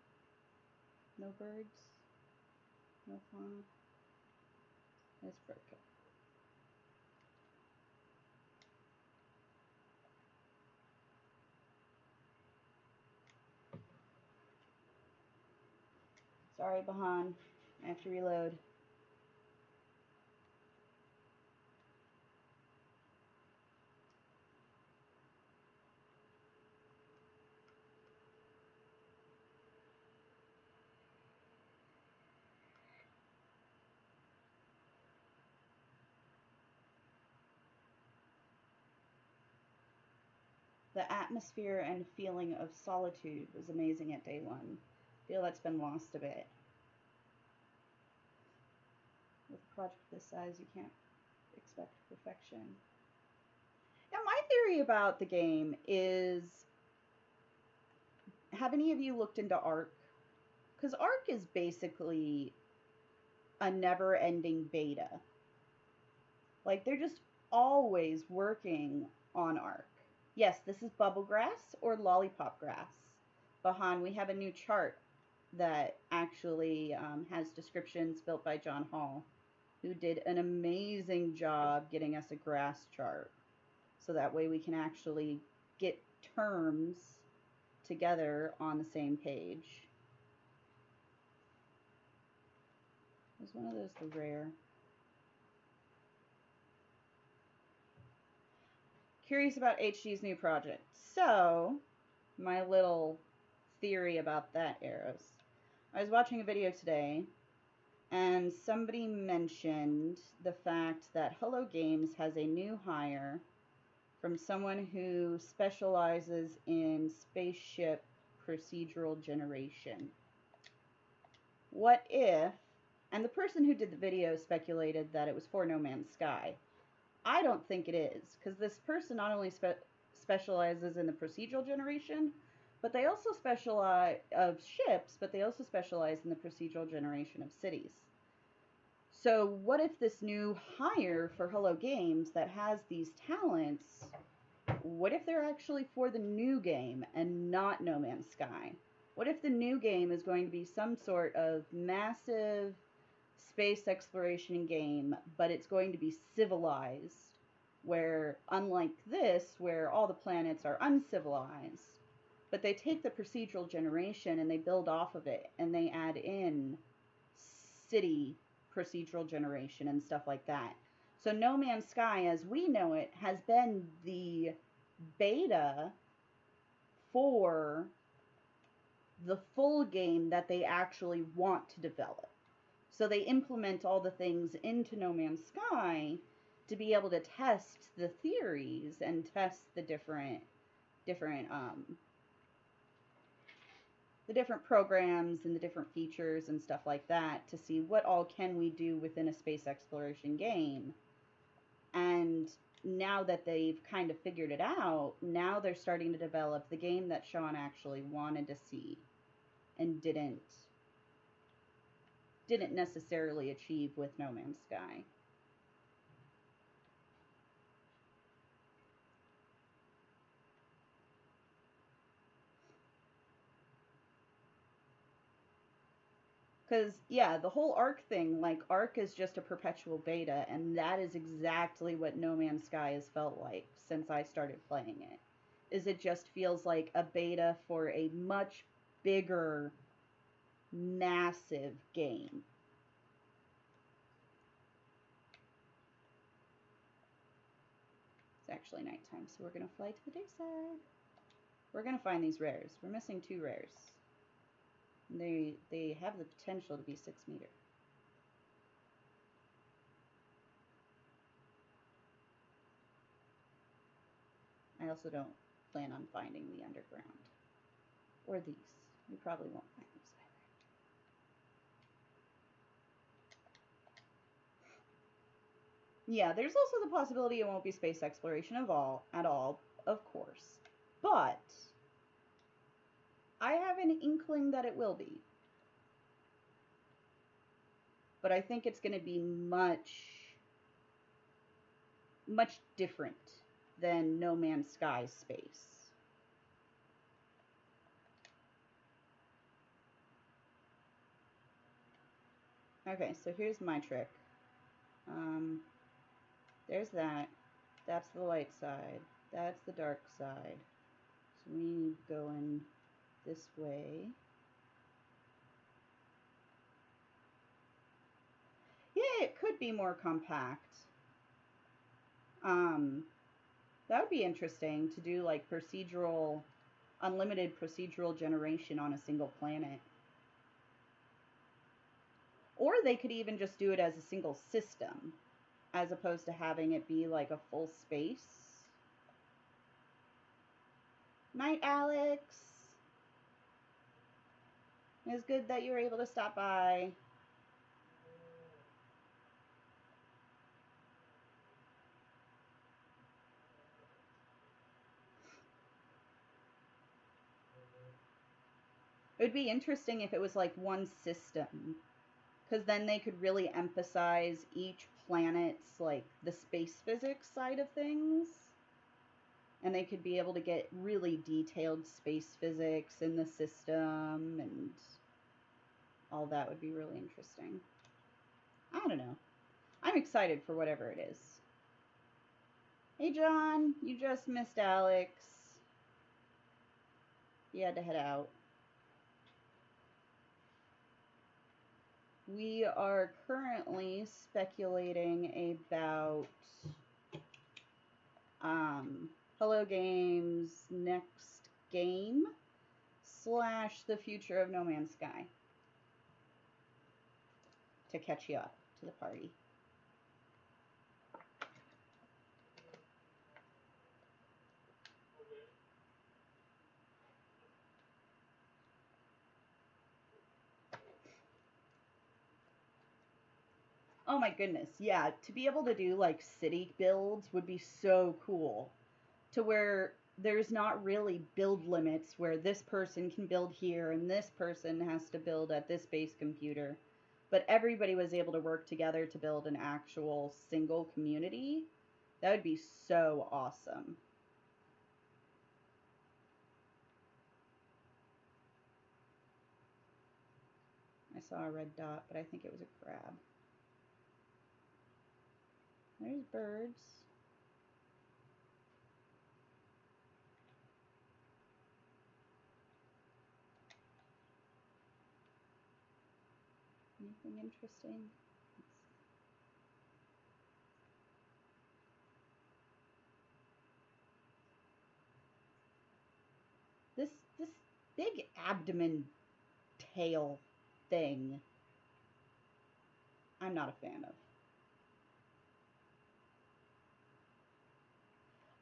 Speaker 1: No birds. No fauna. It's broken. Sorry, Bahan. I have to reload. The atmosphere and feeling of solitude was amazing at day one. I feel that's been lost a bit. With a project this size, you can't expect perfection. Now, my theory about the game is, have any of you looked into ARC? Because ARC is basically a never-ending beta. Like, they're just always working on ARC. Yes, this is bubble grass or lollipop grass. Bahan, we have a new chart that actually has descriptions built by John Hall, who did an amazing job getting us a grass chart. So that way we can actually get terms together on the same page. Was one of those the rare? Curious about HG's new project. So, my little theory about that, Eros. I was watching a video today, and somebody mentioned the fact that Hello Games has a new hire from someone who specializes in spaceship procedural generation. What if, and the person who did the video speculated that it was for No Man's Sky. I don't think it is, because this person not only specializes in the procedural generation, but they also specialize of ships, but they also specialize in the procedural generation of cities. So what if this new hire for Hello Games that has these talents, what if they're actually for the new game and not No Man's Sky? What if the new game is going to be some sort of massive space exploration game, but it's going to be civilized, where unlike this, where all the planets are uncivilized, but they take the procedural generation and they build off of it, and they add in city procedural generation and stuff like that. So No Man's Sky, as we know it, has been the beta for the full game that they actually want to develop. So they implement all the things into No Man's Sky to be able to test the theories and test the different programs and the different features and stuff like that, to see what all can we do within a space exploration game. And now that they've kind of figured it out, now they're starting to develop the game that Sean actually wanted to see and didn't necessarily achieve with No Man's Sky. Because, yeah, the whole ARC thing, like, ARC is just a perpetual beta, and that is exactly what No Man's Sky has felt like since I started playing it. Is it just feels like a beta for a much bigger, massive game. It's actually nighttime, so we're going to fly to the day side. We're going to find these rares. We're missing 2 rares. They have the potential to be 6 meter. I also don't plan on finding the underground. Or these. We probably won't find these either. Yeah, there's also the possibility it won't be space exploration at all, of course. But I have an inkling that it will be. But I think it's going to be much different than No Man's Sky space. Okay, so here's my trick. There's that. That's the light side. That's the dark side. So we need going this way. Yeah, it could be more compact. That would be interesting to do, like, unlimited procedural generation on a single planet. Or they could even just do it as a single system, as opposed to having it be like a full space. Night, Alex. It's good that you were able to stop by. It would be interesting if it was like one system, because then they could really emphasize each planet's, like, the space physics side of things, and they could be able to get really detailed space physics in the system, and all that would be really interesting. I don't know. I'm excited for whatever it is. Hey John, you just missed Alex. He had to head out. We are currently speculating about Hello Games' next game / the future of No Man's Sky, to catch you up to the party. Oh my goodness, yeah, to be able to do, like, city builds would be so cool, to where there's not really build limits where this person can build here and this person has to build at this base computer, but everybody was able to work together to build an actual single community. That would be so awesome. I saw a red dot, but I think it was a crab. There's birds. Anything interesting? This big abdomen tail thing, I'm not a fan of.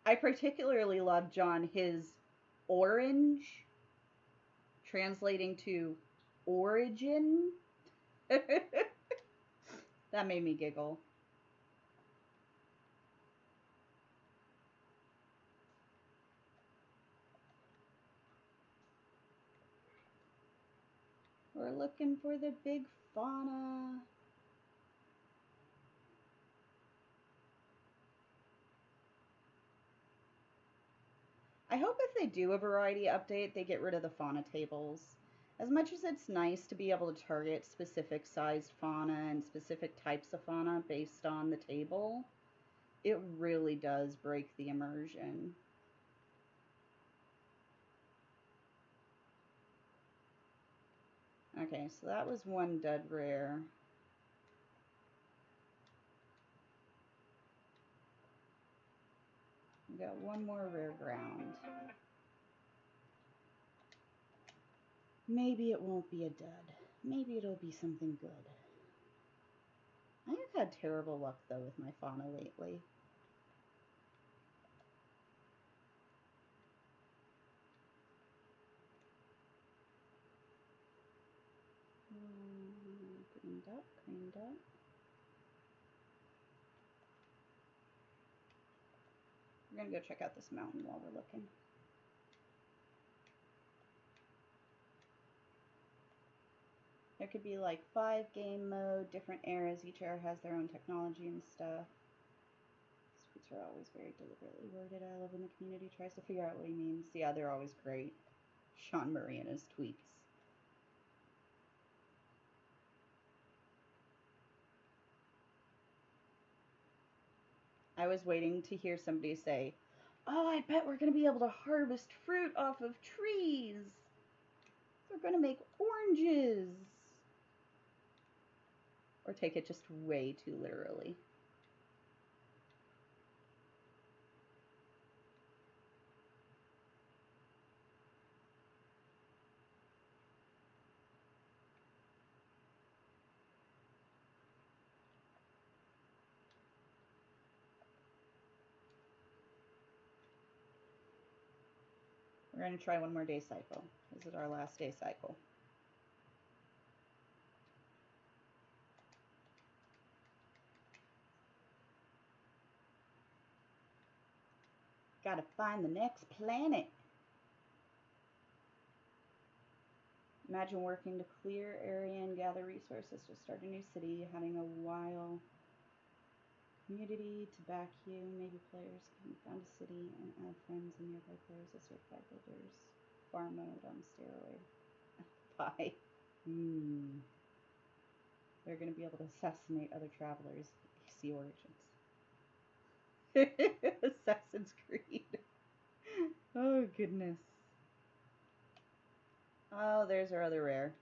Speaker 1: I particularly love, John, his orange translating to origin. That made me giggle. We're looking for the big fauna. I hope if they do a variety update, they get rid of the fauna tables. As much as it's nice to be able to target specific sized fauna and specific types of fauna based on the table, it really does break the immersion. Okay, so that was one dead rare. We got one more rare ground. Maybe it won't be a dud. Maybe it'll be something good. I have had terrible luck, though, with my fauna lately. Green dot, green dot. We're gonna go check out this mountain while we're looking. There could be like 5 game mode, different eras. Each era has their own technology and stuff. These tweets are always very deliberately worded. I love when the community tries to figure out what he means. Yeah, they're always great. Sean Murray and his tweets. I was waiting to hear somebody say, "Oh, I bet we're going to be able to harvest fruit off of trees. We're going to make oranges." Or take it just way too literally. We're going to try one more day cycle. This is our last day cycle. Gotta find the next planet. Imagine working to clear area and gather resources to start a new city, having a wild community to back you. Maybe players can found a city and add friends and nearby players as certified builders. Farm mode on steroid. Bye. They're going to be able to assassinate other travelers. DC Origins. Assassin's Creed. Oh, goodness. Oh, there's our other rare.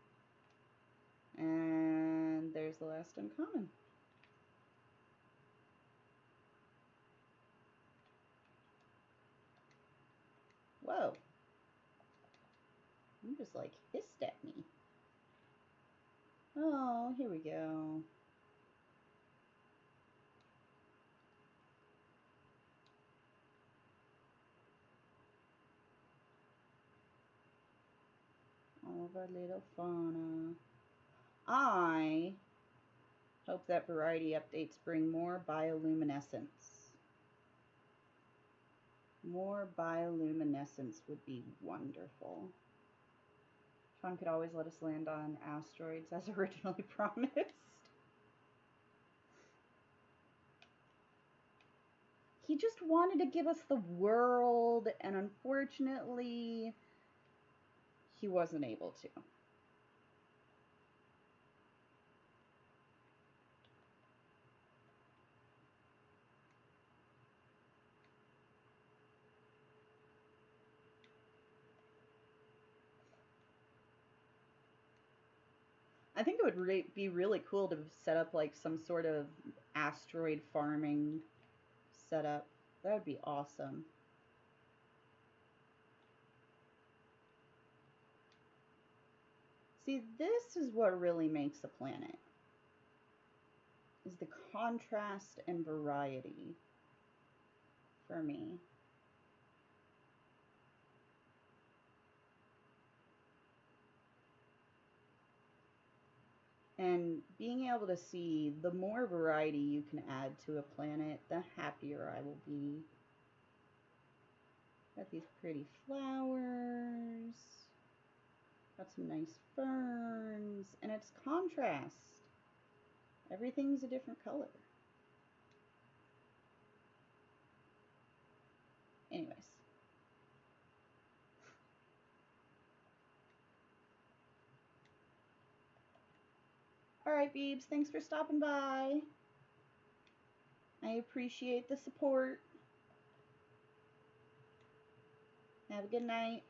Speaker 1: And there's the last uncommon. Whoa. You just like hissed at me. Oh, here we go. All of our little fauna. I hope that variety updates bring more bioluminescence. More bioluminescence would be wonderful. Sean could always let us land on asteroids as originally promised. He just wanted to give us the world, and unfortunately, he wasn't able to. I think it would be really cool to set up like some sort of asteroid farming setup. That would be awesome. See, this is what really makes a planet, is the contrast and variety for me. And being able to see the more variety you can add to a planet, the happier I will be. Got these pretty flowers. Got some nice ferns. And it's contrast. Everything's a different color. Anyways. Alright, Beebs, thanks for stopping by. I appreciate the support. Have a good night.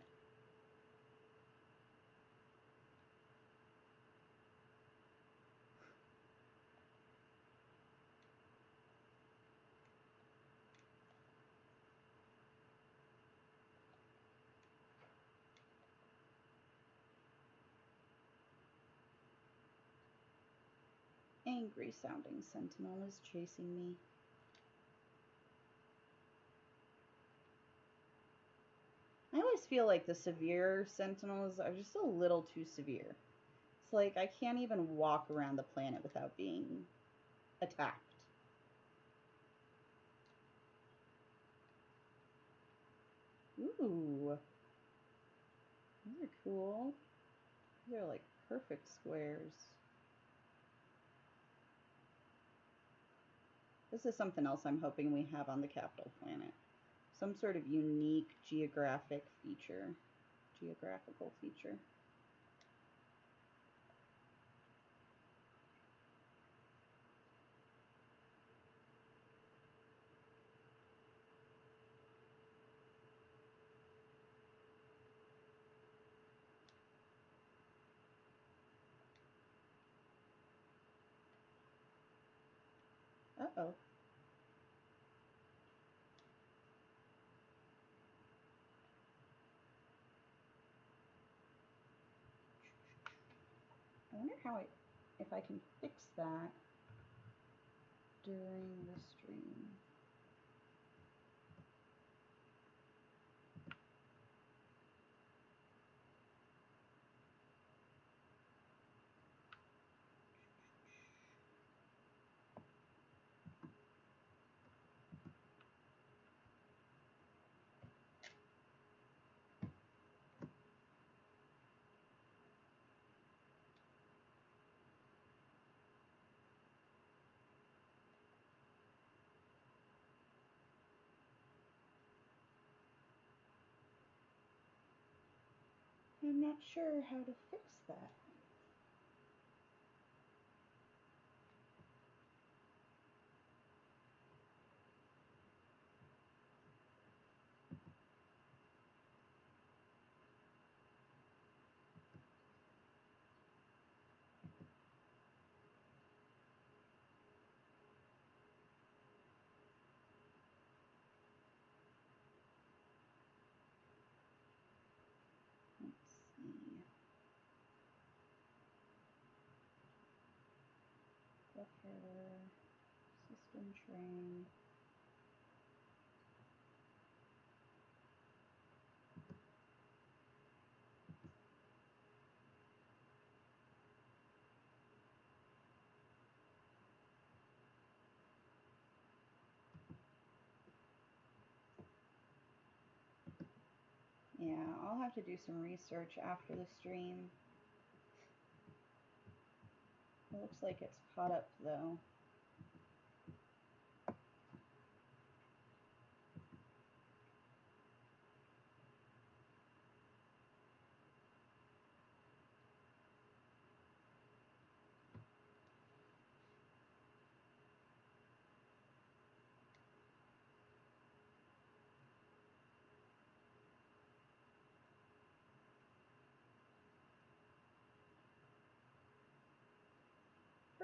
Speaker 1: Angry sounding sentinel is chasing me. I always feel like the severe sentinels are just a little too severe. It's like I can't even walk around the planet without being attacked. Ooh. These are cool. These are like perfect squares. This is something else I'm hoping we have on the capital planet. Some sort of unique geographical feature. Uh-oh. I wonder if I can fix that during the stream. I'm not sure how to fix that. Let's see. Buffer, system train. Yeah, I'll have to do some research after the stream. It looks like it's caught up though.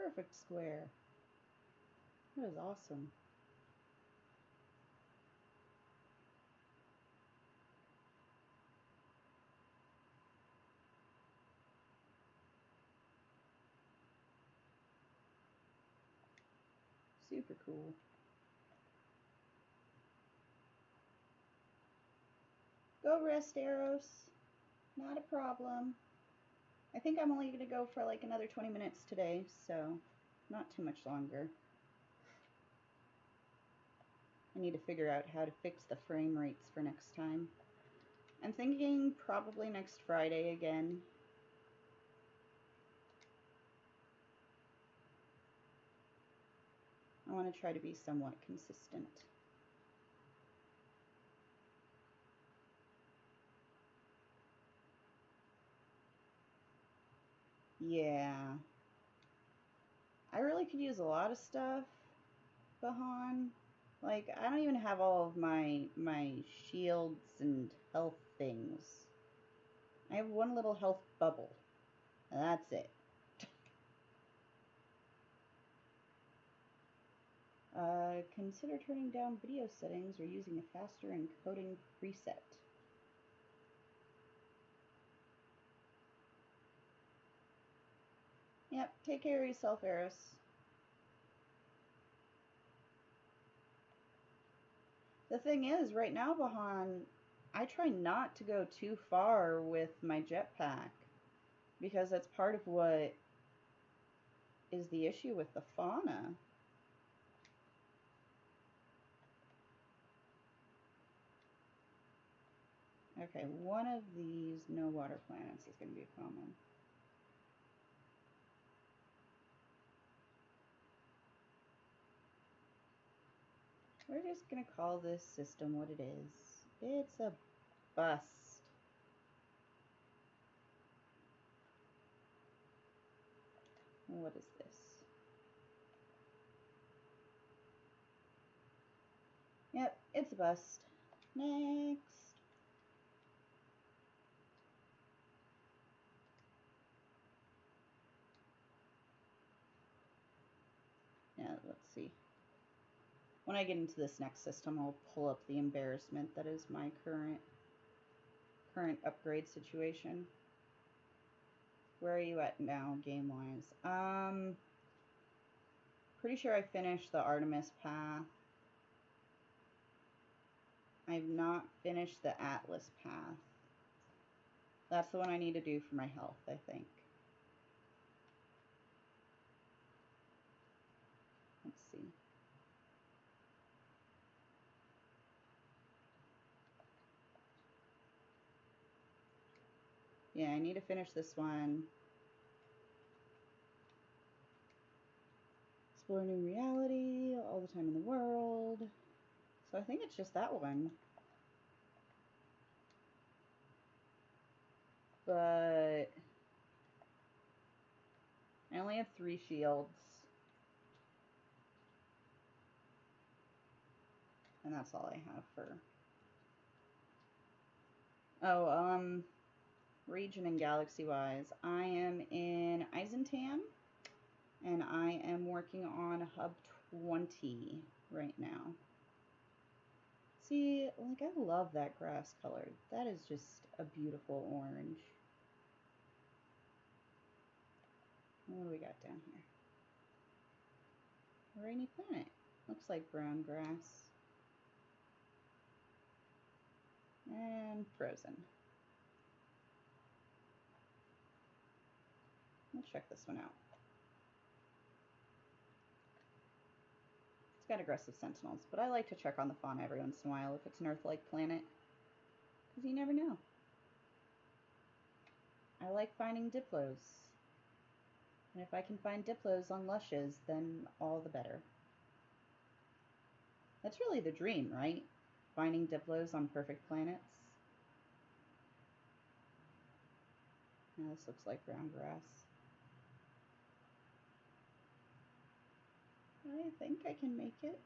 Speaker 1: perfect square. That is awesome. Super cool. Go rest, Eros. Not a problem. I think I'm only going to go for like another 20 minutes today, so not too much longer. I need to figure out how to fix the frame rates for next time. I'm thinking probably next Friday again. I want to try to be somewhat consistent. Yeah. I really could use a lot of stuff, Bahan. Like, I don't even have all of my shields and health things. I have one little health bubble. And that's it. Consider turning down video settings or using a faster encoding preset. Yep, take care of yourself, Eris. The thing is, right now, Bahan, I try not to go too far with my jetpack because that's part of what is the issue with the fauna. Okay, one of these no water planets is going to be common. We're just going to call this system what it is. It's a bust. What is this? Yep, it's a bust. Next. Yeah, let's see. When I get into this next system, I'll pull up the embarrassment that is my current upgrade situation. Where are you at now, game-wise? Pretty sure I finished the Artemis path. I've not finished the Atlas path. That's the one I need to do for my health, I think. Let's see. Yeah, I need to finish this one. Explore new reality, all the time in the world. So I think it's just that one. But I only have 3 shields. And that's all I have for... Oh, region and galaxy-wise. I am in Eisentam, and I am working on Hub 20 right now. See, like, I love that grass color. That is just a beautiful orange. What do we got down here? Rainy planet. Looks like brown grass. And frozen. Let's check this one out. It's got aggressive sentinels, but I like to check on the fauna every once in a while if it's an Earth-like planet, because you never know. I like finding diplos, and if I can find diplos on lushes, then all the better. That's really the dream, right? Finding diplos on perfect planets. Now this looks like brown grass. I think I can make it.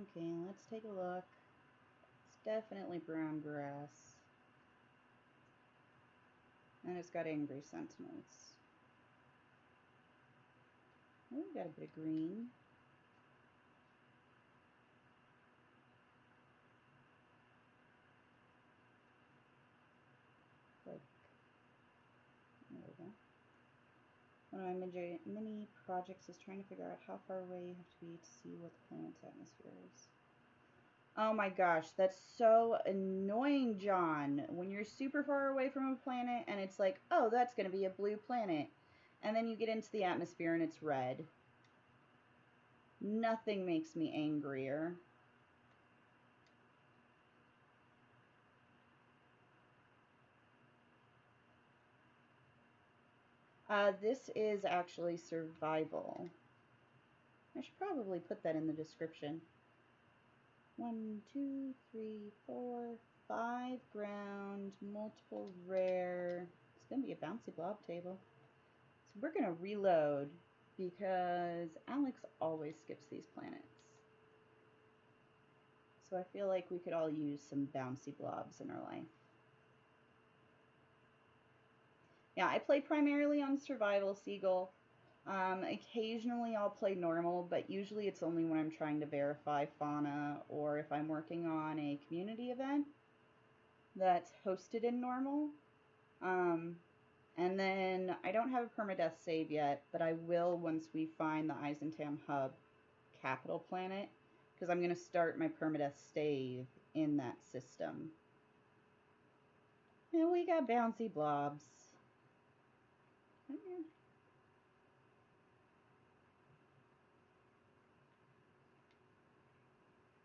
Speaker 1: Okay, let's take a look. It's definitely brown grass. And it's got angry sentinels. Oh, we got a bit of green. Like, there we go. One of my mini projects is trying to figure out how far away you have to be to see what the planet's atmosphere is. Oh my gosh, that's so annoying, John. When you're super far away from a planet and it's like, oh, that's going to be a blue planet. And then you get into the atmosphere and it's red. Nothing makes me angrier. This is actually survival. I should probably put that in the description. 1, 2, 3, 4, 5 ground, multiple rare. It's going to be a bouncy blob table. So we're going to reload because Alex always skips these planets. So I feel like we could all use some bouncy blobs in our life. Yeah, I play primarily on survival, Seagull. Occasionally I'll play normal, but usually it's only when I'm trying to verify fauna or if I'm working on a community event that's hosted in normal. And then I don't have a permadeath save yet, but I will once we find the EISHUB Capital Planet, because I'm going to start my permadeath save in that system. And we got bouncy blobs.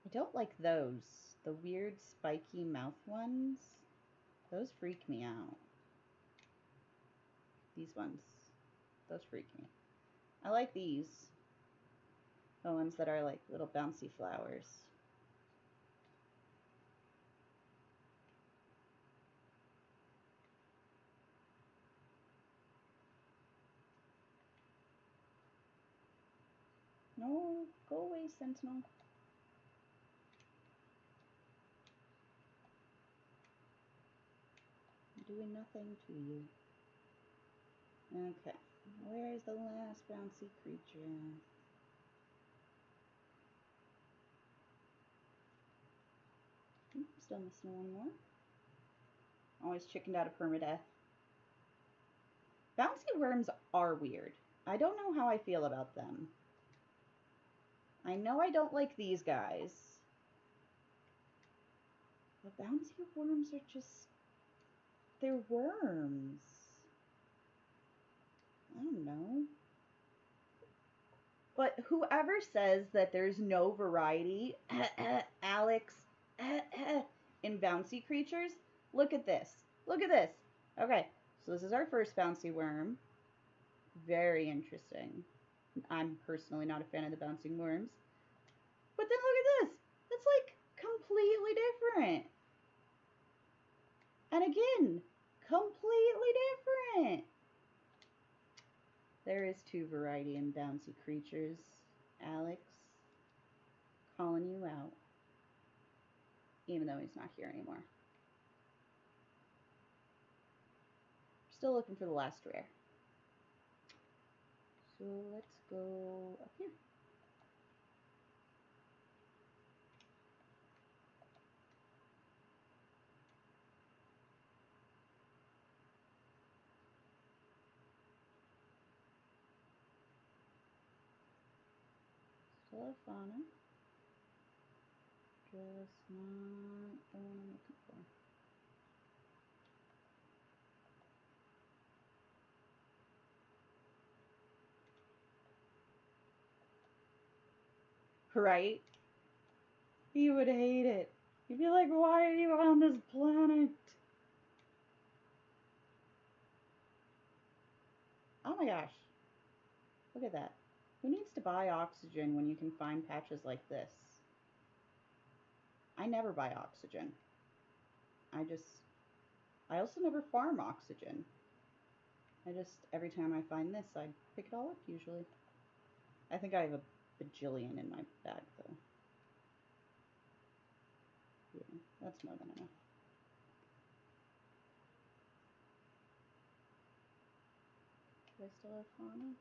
Speaker 1: I don't like those. The weird spiky mouth ones. Those freak me out. These ones. Those freak me. I like these. The ones that are like little bouncy flowers. No, go away, Sentinel. I'm doing nothing to you. Okay, where is the last bouncy creature? Still missing one more. Always chickened out of permadeath. Bouncy worms are weird. I don't know how I feel about them. I know I don't like these guys. The bouncy worms are just... they're worms. I don't know. But whoever says that there's no variety, Alex, in bouncy creatures, look at this. Look at this. Okay, so this is our first bouncy worm. Very interesting. I'm personally not a fan of the bouncing worms. But then look at this. It's like completely different. And again, completely different. There is two variety in bouncy creatures. Alex, calling you out. Even though he's not here anymore. Still looking for the last rare. So let's go up here. Still a fauna. Just not the one I'm looking for. Right? You would hate it. You'd be like, why are you on this planet? Oh my gosh. Look at that. Who needs to buy oxygen when you can find patches like this? I never buy oxygen. I also never farm oxygen. Every time I find this, I pick it all up usually. I think I have a bajillion in my bag though. That's more than enough. Do I still have fauna?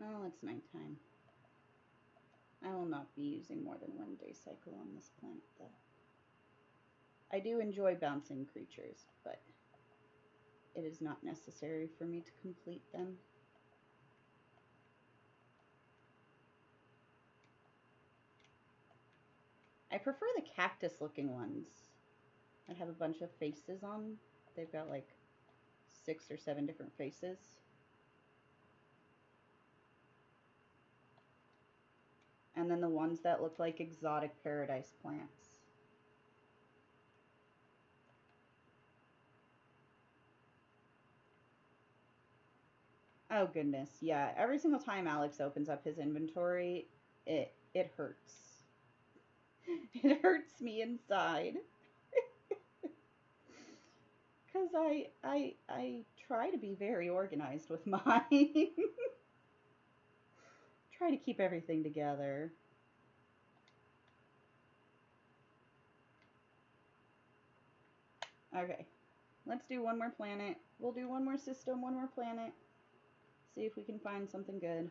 Speaker 1: Oh, it's nighttime. I will not be using more than 1 day cycle on this planet, though. I do enjoy bouncing creatures, but it is not necessary for me to complete them. I prefer the cactus looking ones that have a bunch of faces on. They've got like 6 or 7 different faces. And then the ones that look like exotic paradise plants. Oh goodness, yeah. Every single time Alex opens up his inventory, it hurts. It hurts me inside. Because I try to be very organized with mine. Try to keep everything together. Okay, let's do one more planet. We'll do one more system, one more planet. See if we can find something good.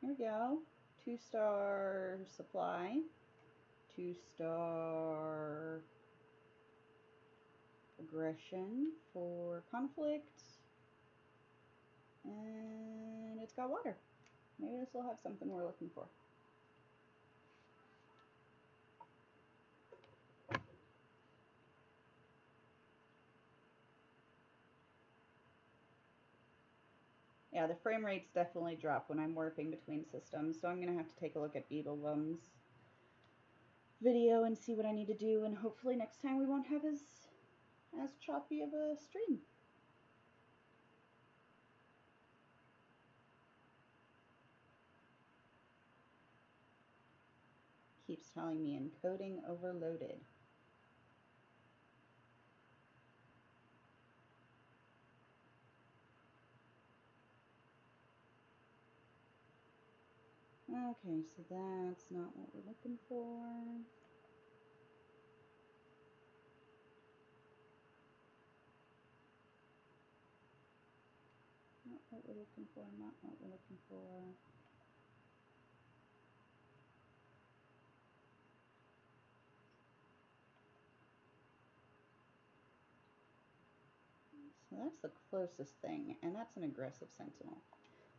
Speaker 1: Here we go. 2-star supply. 2-star aggression for conflict. And it's got water. Maybe this will have something we're looking for. Yeah, the frame rates definitely drop when I'm warping between systems, so I'm going to have to take a look at Beetlebum's video and see what I need to do, and hopefully next time we won't have as choppy of a stream. Keeps telling me encoding overloaded. Okay, so that's not what we're looking for. Not what we're looking for, not what we're looking for. So that's the closest thing, and that's an aggressive sentinel.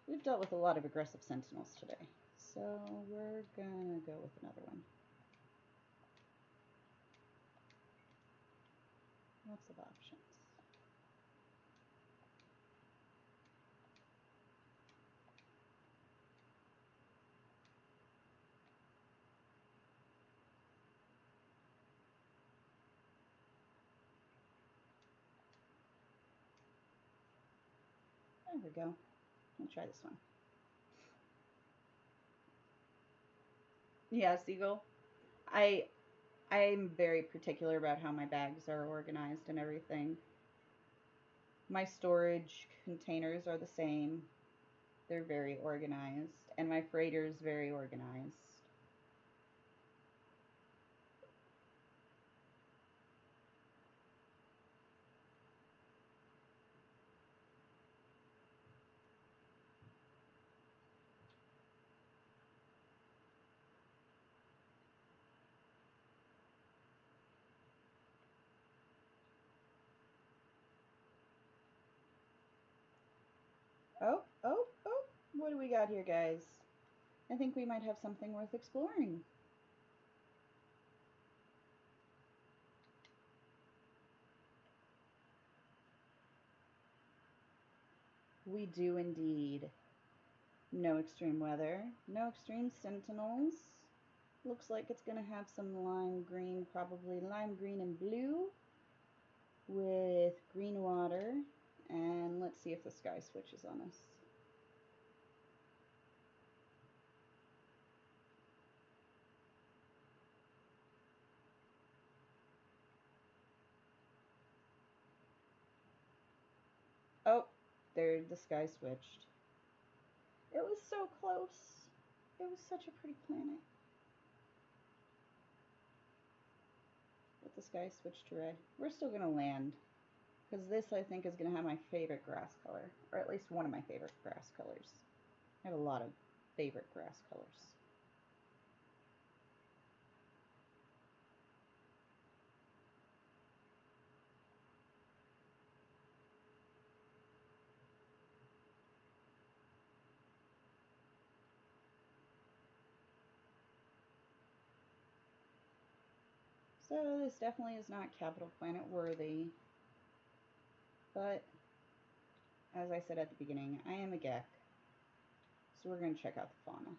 Speaker 1: We've dealt with a lot of aggressive sentinels today, so we're gonna go with another one. Lots of options. There we go. I'll try this one. Yeah, Seagull. I'm very particular about how my bags are organized and everything. My storage containers are the same. They're very organized, and my freighter is very organized. Oh, oh, oh, what do we got here, guys? I think we might have something worth exploring. We do indeed. No extreme weather, no extreme sentinels. Looks like it's gonna have some lime green, probably lime green and blue with green water. And let's see if the sky switches on us. Oh, there, the sky switched. It was so close. It was such a pretty planet. But the sky switched to red. We're still gonna land, because this, I think, is gonna have my favorite grass color, or at least one of my favorite grass colors. I have a lot of favorite grass colors. So this definitely is not Capital Planet worthy, but as I said at the beginning, I am a geek, so we're going to check out the fauna.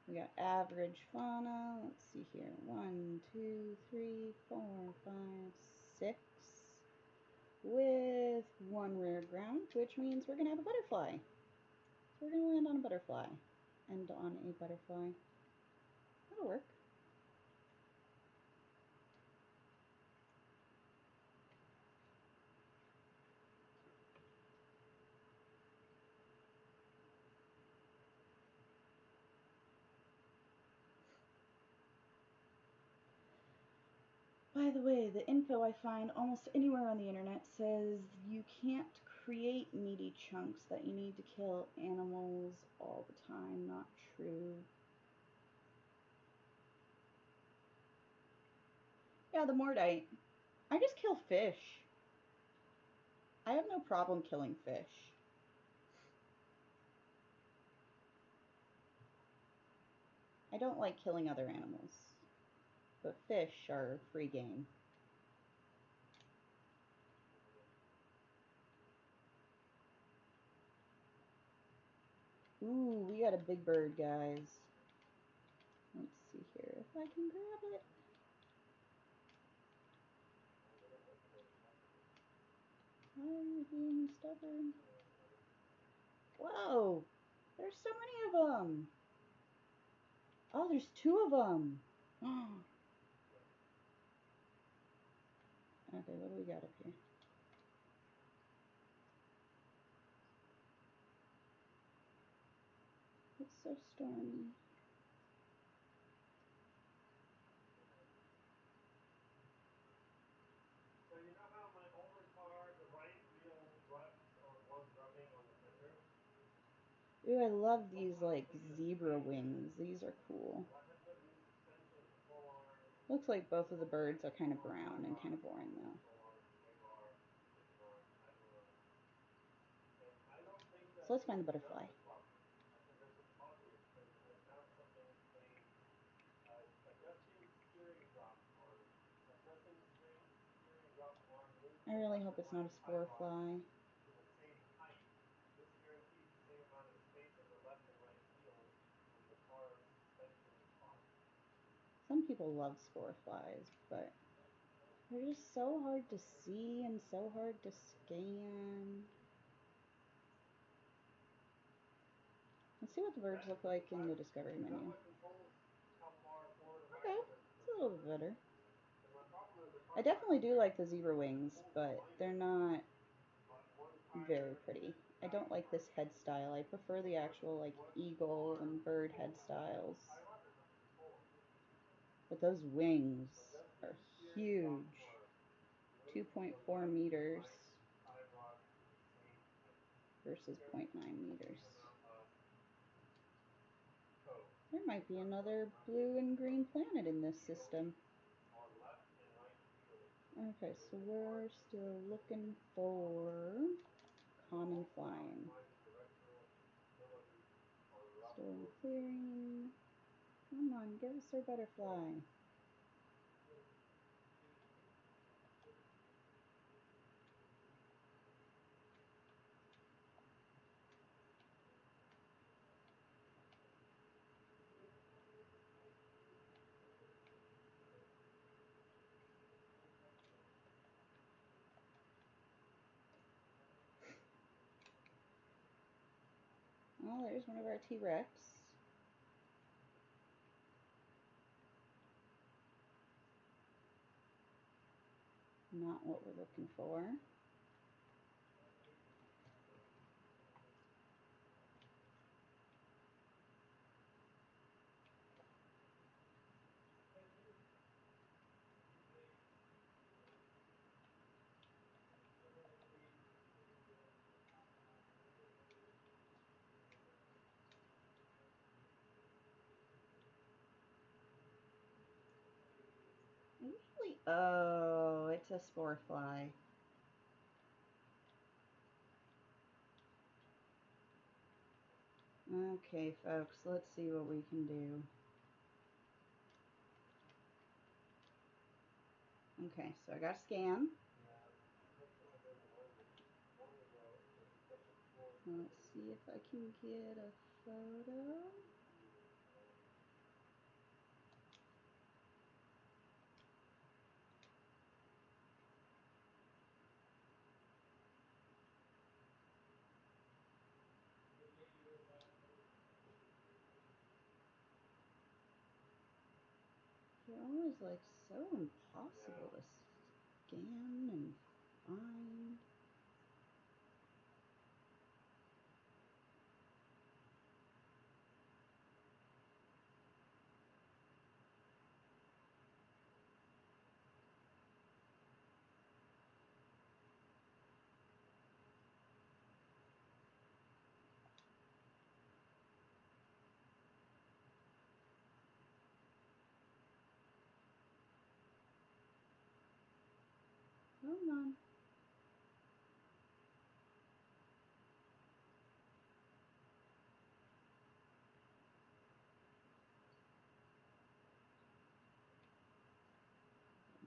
Speaker 1: We got average fauna, let's see here, 1, 2, 3, 4, 5, 6, with 1 rare ground, which means we're going to have a butterfly. So we're going to land on a butterfly, and on a butterfly. That'll work. By the way, the info I find almost anywhere on the internet says you can't create meaty chunks, that you need to kill animals all the time. Not true. Yeah, the Mordite. I just kill fish. I have no problem killing fish. I don't like killing other animals, but fish are free game. Ooh, we got a big bird, guys. Let's see here if I can grab it. Why are you being stubborn? Whoa! There's so many of them! Oh, there's 2 of them! Okay, what do we got up here? It's so stormy.
Speaker 2: So you know how my older car, the right wheel was rubbing on the fender?
Speaker 1: Ooh, I love these, like, zebra wings. These are cool.
Speaker 2: Well, I had to get new suspension, control arm.
Speaker 1: Looks like both of the birds are kind of brown and kind of boring, though.
Speaker 2: Control arm, sway bar, switching arm, idler arm. And I don't think
Speaker 1: So
Speaker 2: that
Speaker 1: let's find the
Speaker 2: it's done
Speaker 1: butterfly.
Speaker 2: it properly. I think there's a problem because I found something saying adjusting steering drop arm. Adjusting steering drop arm moves
Speaker 1: I
Speaker 2: the
Speaker 1: really
Speaker 2: left
Speaker 1: hope
Speaker 2: and
Speaker 1: it's not
Speaker 2: right
Speaker 1: a
Speaker 2: tie
Speaker 1: spore
Speaker 2: rod
Speaker 1: fly.
Speaker 2: to the same height. This guarantees the same amount of space of the left and right wheels when the car's suspension is off.
Speaker 1: Some people love spore flies, but they're just so hard to see and so hard to scan. Let's see what the birds look like in the discovery
Speaker 2: That
Speaker 1: menu.
Speaker 2: what controls how far forward or
Speaker 1: Okay,
Speaker 2: backward
Speaker 1: it's
Speaker 2: the
Speaker 1: a little bit
Speaker 2: surface?
Speaker 1: better.
Speaker 2: And my problem is the
Speaker 1: I
Speaker 2: car's not
Speaker 1: definitely do
Speaker 2: clear.
Speaker 1: like the zebra
Speaker 2: It
Speaker 1: wings,
Speaker 2: pulls the
Speaker 1: but
Speaker 2: line
Speaker 1: they're
Speaker 2: in,
Speaker 1: not
Speaker 2: but one
Speaker 1: very
Speaker 2: tire
Speaker 1: pretty.
Speaker 2: hits the
Speaker 1: I
Speaker 2: back
Speaker 1: don't like this
Speaker 2: front.
Speaker 1: head style. I prefer the actual, like,
Speaker 2: What
Speaker 1: eagle
Speaker 2: arm
Speaker 1: and bird head
Speaker 2: pulls the
Speaker 1: styles.
Speaker 2: tie rod or the control arm?
Speaker 1: But those wings are
Speaker 2: Adjusting steering drop
Speaker 1: huge.
Speaker 2: arm moves the
Speaker 1: 2.4
Speaker 2: left and
Speaker 1: meters
Speaker 2: right tie rod to the same height.
Speaker 1: versus
Speaker 2: This
Speaker 1: 0.9
Speaker 2: guarantees the
Speaker 1: meters.
Speaker 2: same amount of toe.
Speaker 1: There might be
Speaker 2: But what
Speaker 1: another
Speaker 2: not
Speaker 1: blue and
Speaker 2: so
Speaker 1: green planet in this
Speaker 2: wheels
Speaker 1: system.
Speaker 2: on left and right wheels.
Speaker 1: Okay,
Speaker 2: When
Speaker 1: so
Speaker 2: the
Speaker 1: we're
Speaker 2: car's
Speaker 1: still
Speaker 2: suspension
Speaker 1: looking
Speaker 2: is off.
Speaker 1: for
Speaker 2: It will
Speaker 1: common
Speaker 2: also allow
Speaker 1: flying.
Speaker 2: climbing directional stability on rough
Speaker 1: Still in
Speaker 2: roads.
Speaker 1: clearing. Come on, give us our butterfly. Oh, there's one of our T-Rex. Not what we're looking for. Usually, oh, it's a spore fly. Okay, folks, let's see what we can do. Okay, so I got a scan. Let's see if I can get a photo. They're always like so impossible to scan and find. Come on.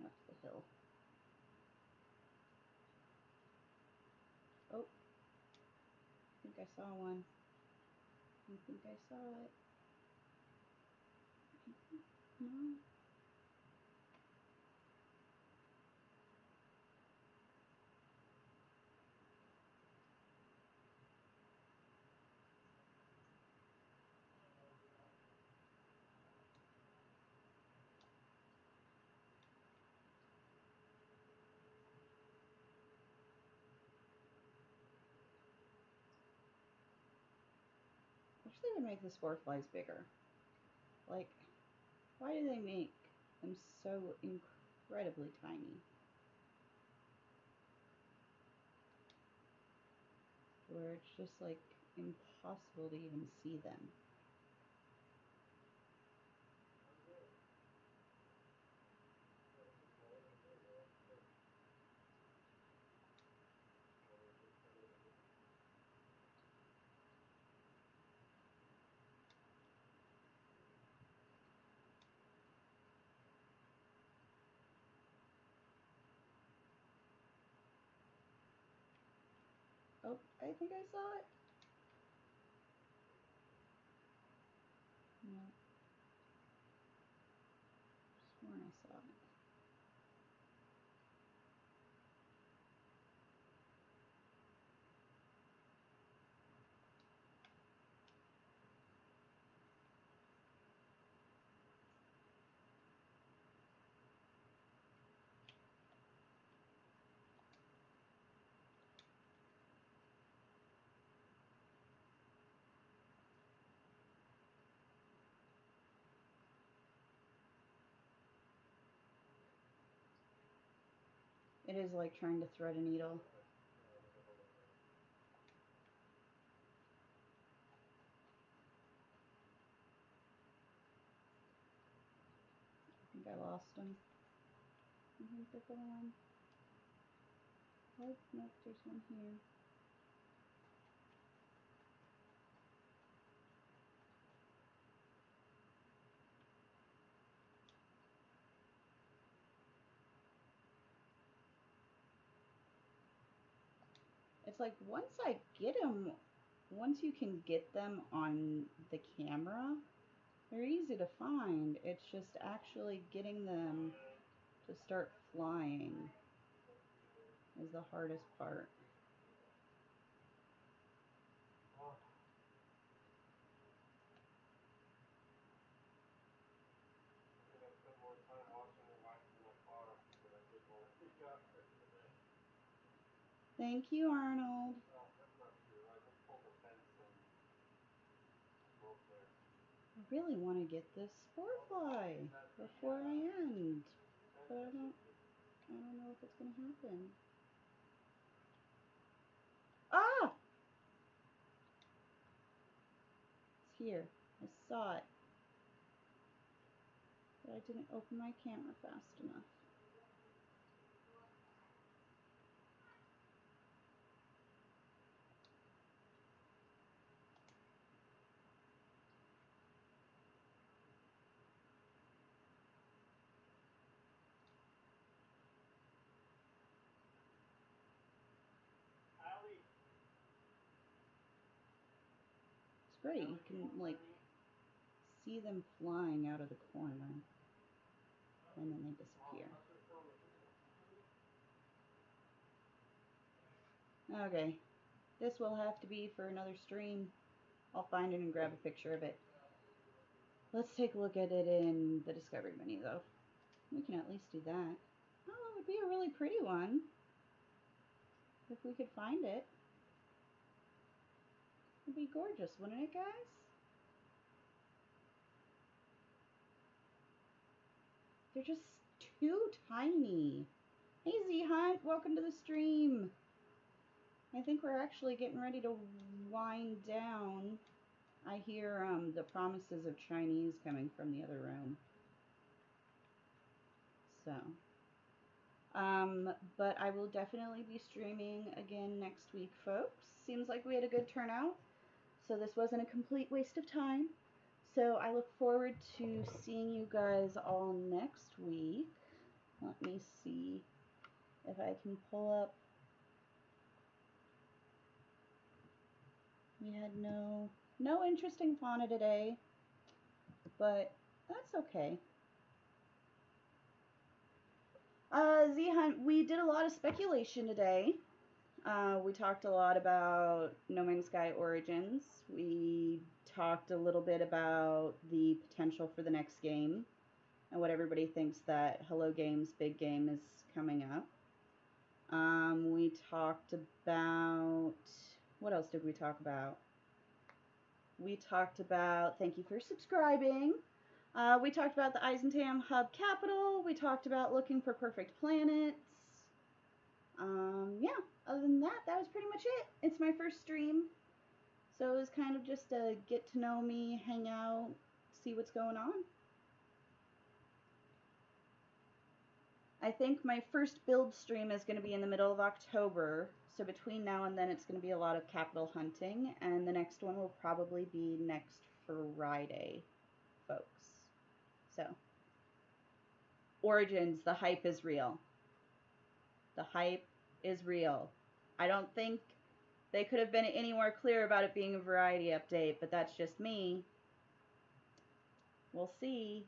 Speaker 1: Up the hill. Oh, I think I saw one. I think I saw it. No. I wish they would make the spore flies bigger. Like, why do they make them so incredibly tiny? Where it's just like impossible to even see them. Oh, I think I saw it. No. Sworn I saw it. It is like trying to thread a needle. I think I lost them. I think they're gone. Oh, nope, there's one here. It's like once I get them, once you can get them on the camera, they're easy to find. It's just actually getting them to start flying is the hardest part. Thank you, Arnold.
Speaker 2: I'm not sure. I just pulled the fence and broke there.
Speaker 1: I really want to get this spore fly before I end, but I don't know if it's gonna happen. Ah! It's here. I saw it, but I didn't open my camera fast enough.
Speaker 2: Allie.
Speaker 1: It's great. You can like see them flying out of the corner, and then they disappear. Okay, this will have to be for another stream. I'll find it and grab a picture of it. Let's take a look at it in the discovery menu, though. We can at least do that. Oh, it would be a really pretty one if we could find it. It'd be gorgeous, wouldn't it, guys? They're just too tiny. Hey, Z-Hunt, welcome to the stream. I think we're actually getting ready to wind down. I hear the promises of Chinese coming from the other room. So, but I will definitely be streaming again next week, folks. Seems like we had a good turnout, so this wasn't a complete waste of time. So I look forward to seeing you guys all next week. Let me see if I can pull up. We had no interesting fauna today, but that's okay. Z-Hunt, we did a lot of speculation today. We talked a lot about No Man's Sky Origins. We talked a little bit about the potential for the next game and what everybody thinks that Hello Games' big game is coming up. We talked about, what else did we talk about? We talked about, thank you for subscribing. We talked about the EISHUB Capital. We talked about looking for perfect planets. Yeah, other than that, that was pretty much it. It's my first stream, so it was kind of just a get to know me, hang out, see what's going on. I think my first build stream is going to be in the middle of October, so between now and then it's going to be a lot of capital hunting, and the next one will probably be next Friday, folks. So, Origins, the hype is real. The hype is real. I don't think they could have been any more clear about it being a variety update, but that's just me. We'll see.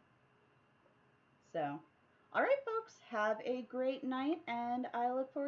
Speaker 1: So, all right, folks, have a great night, and I look forward to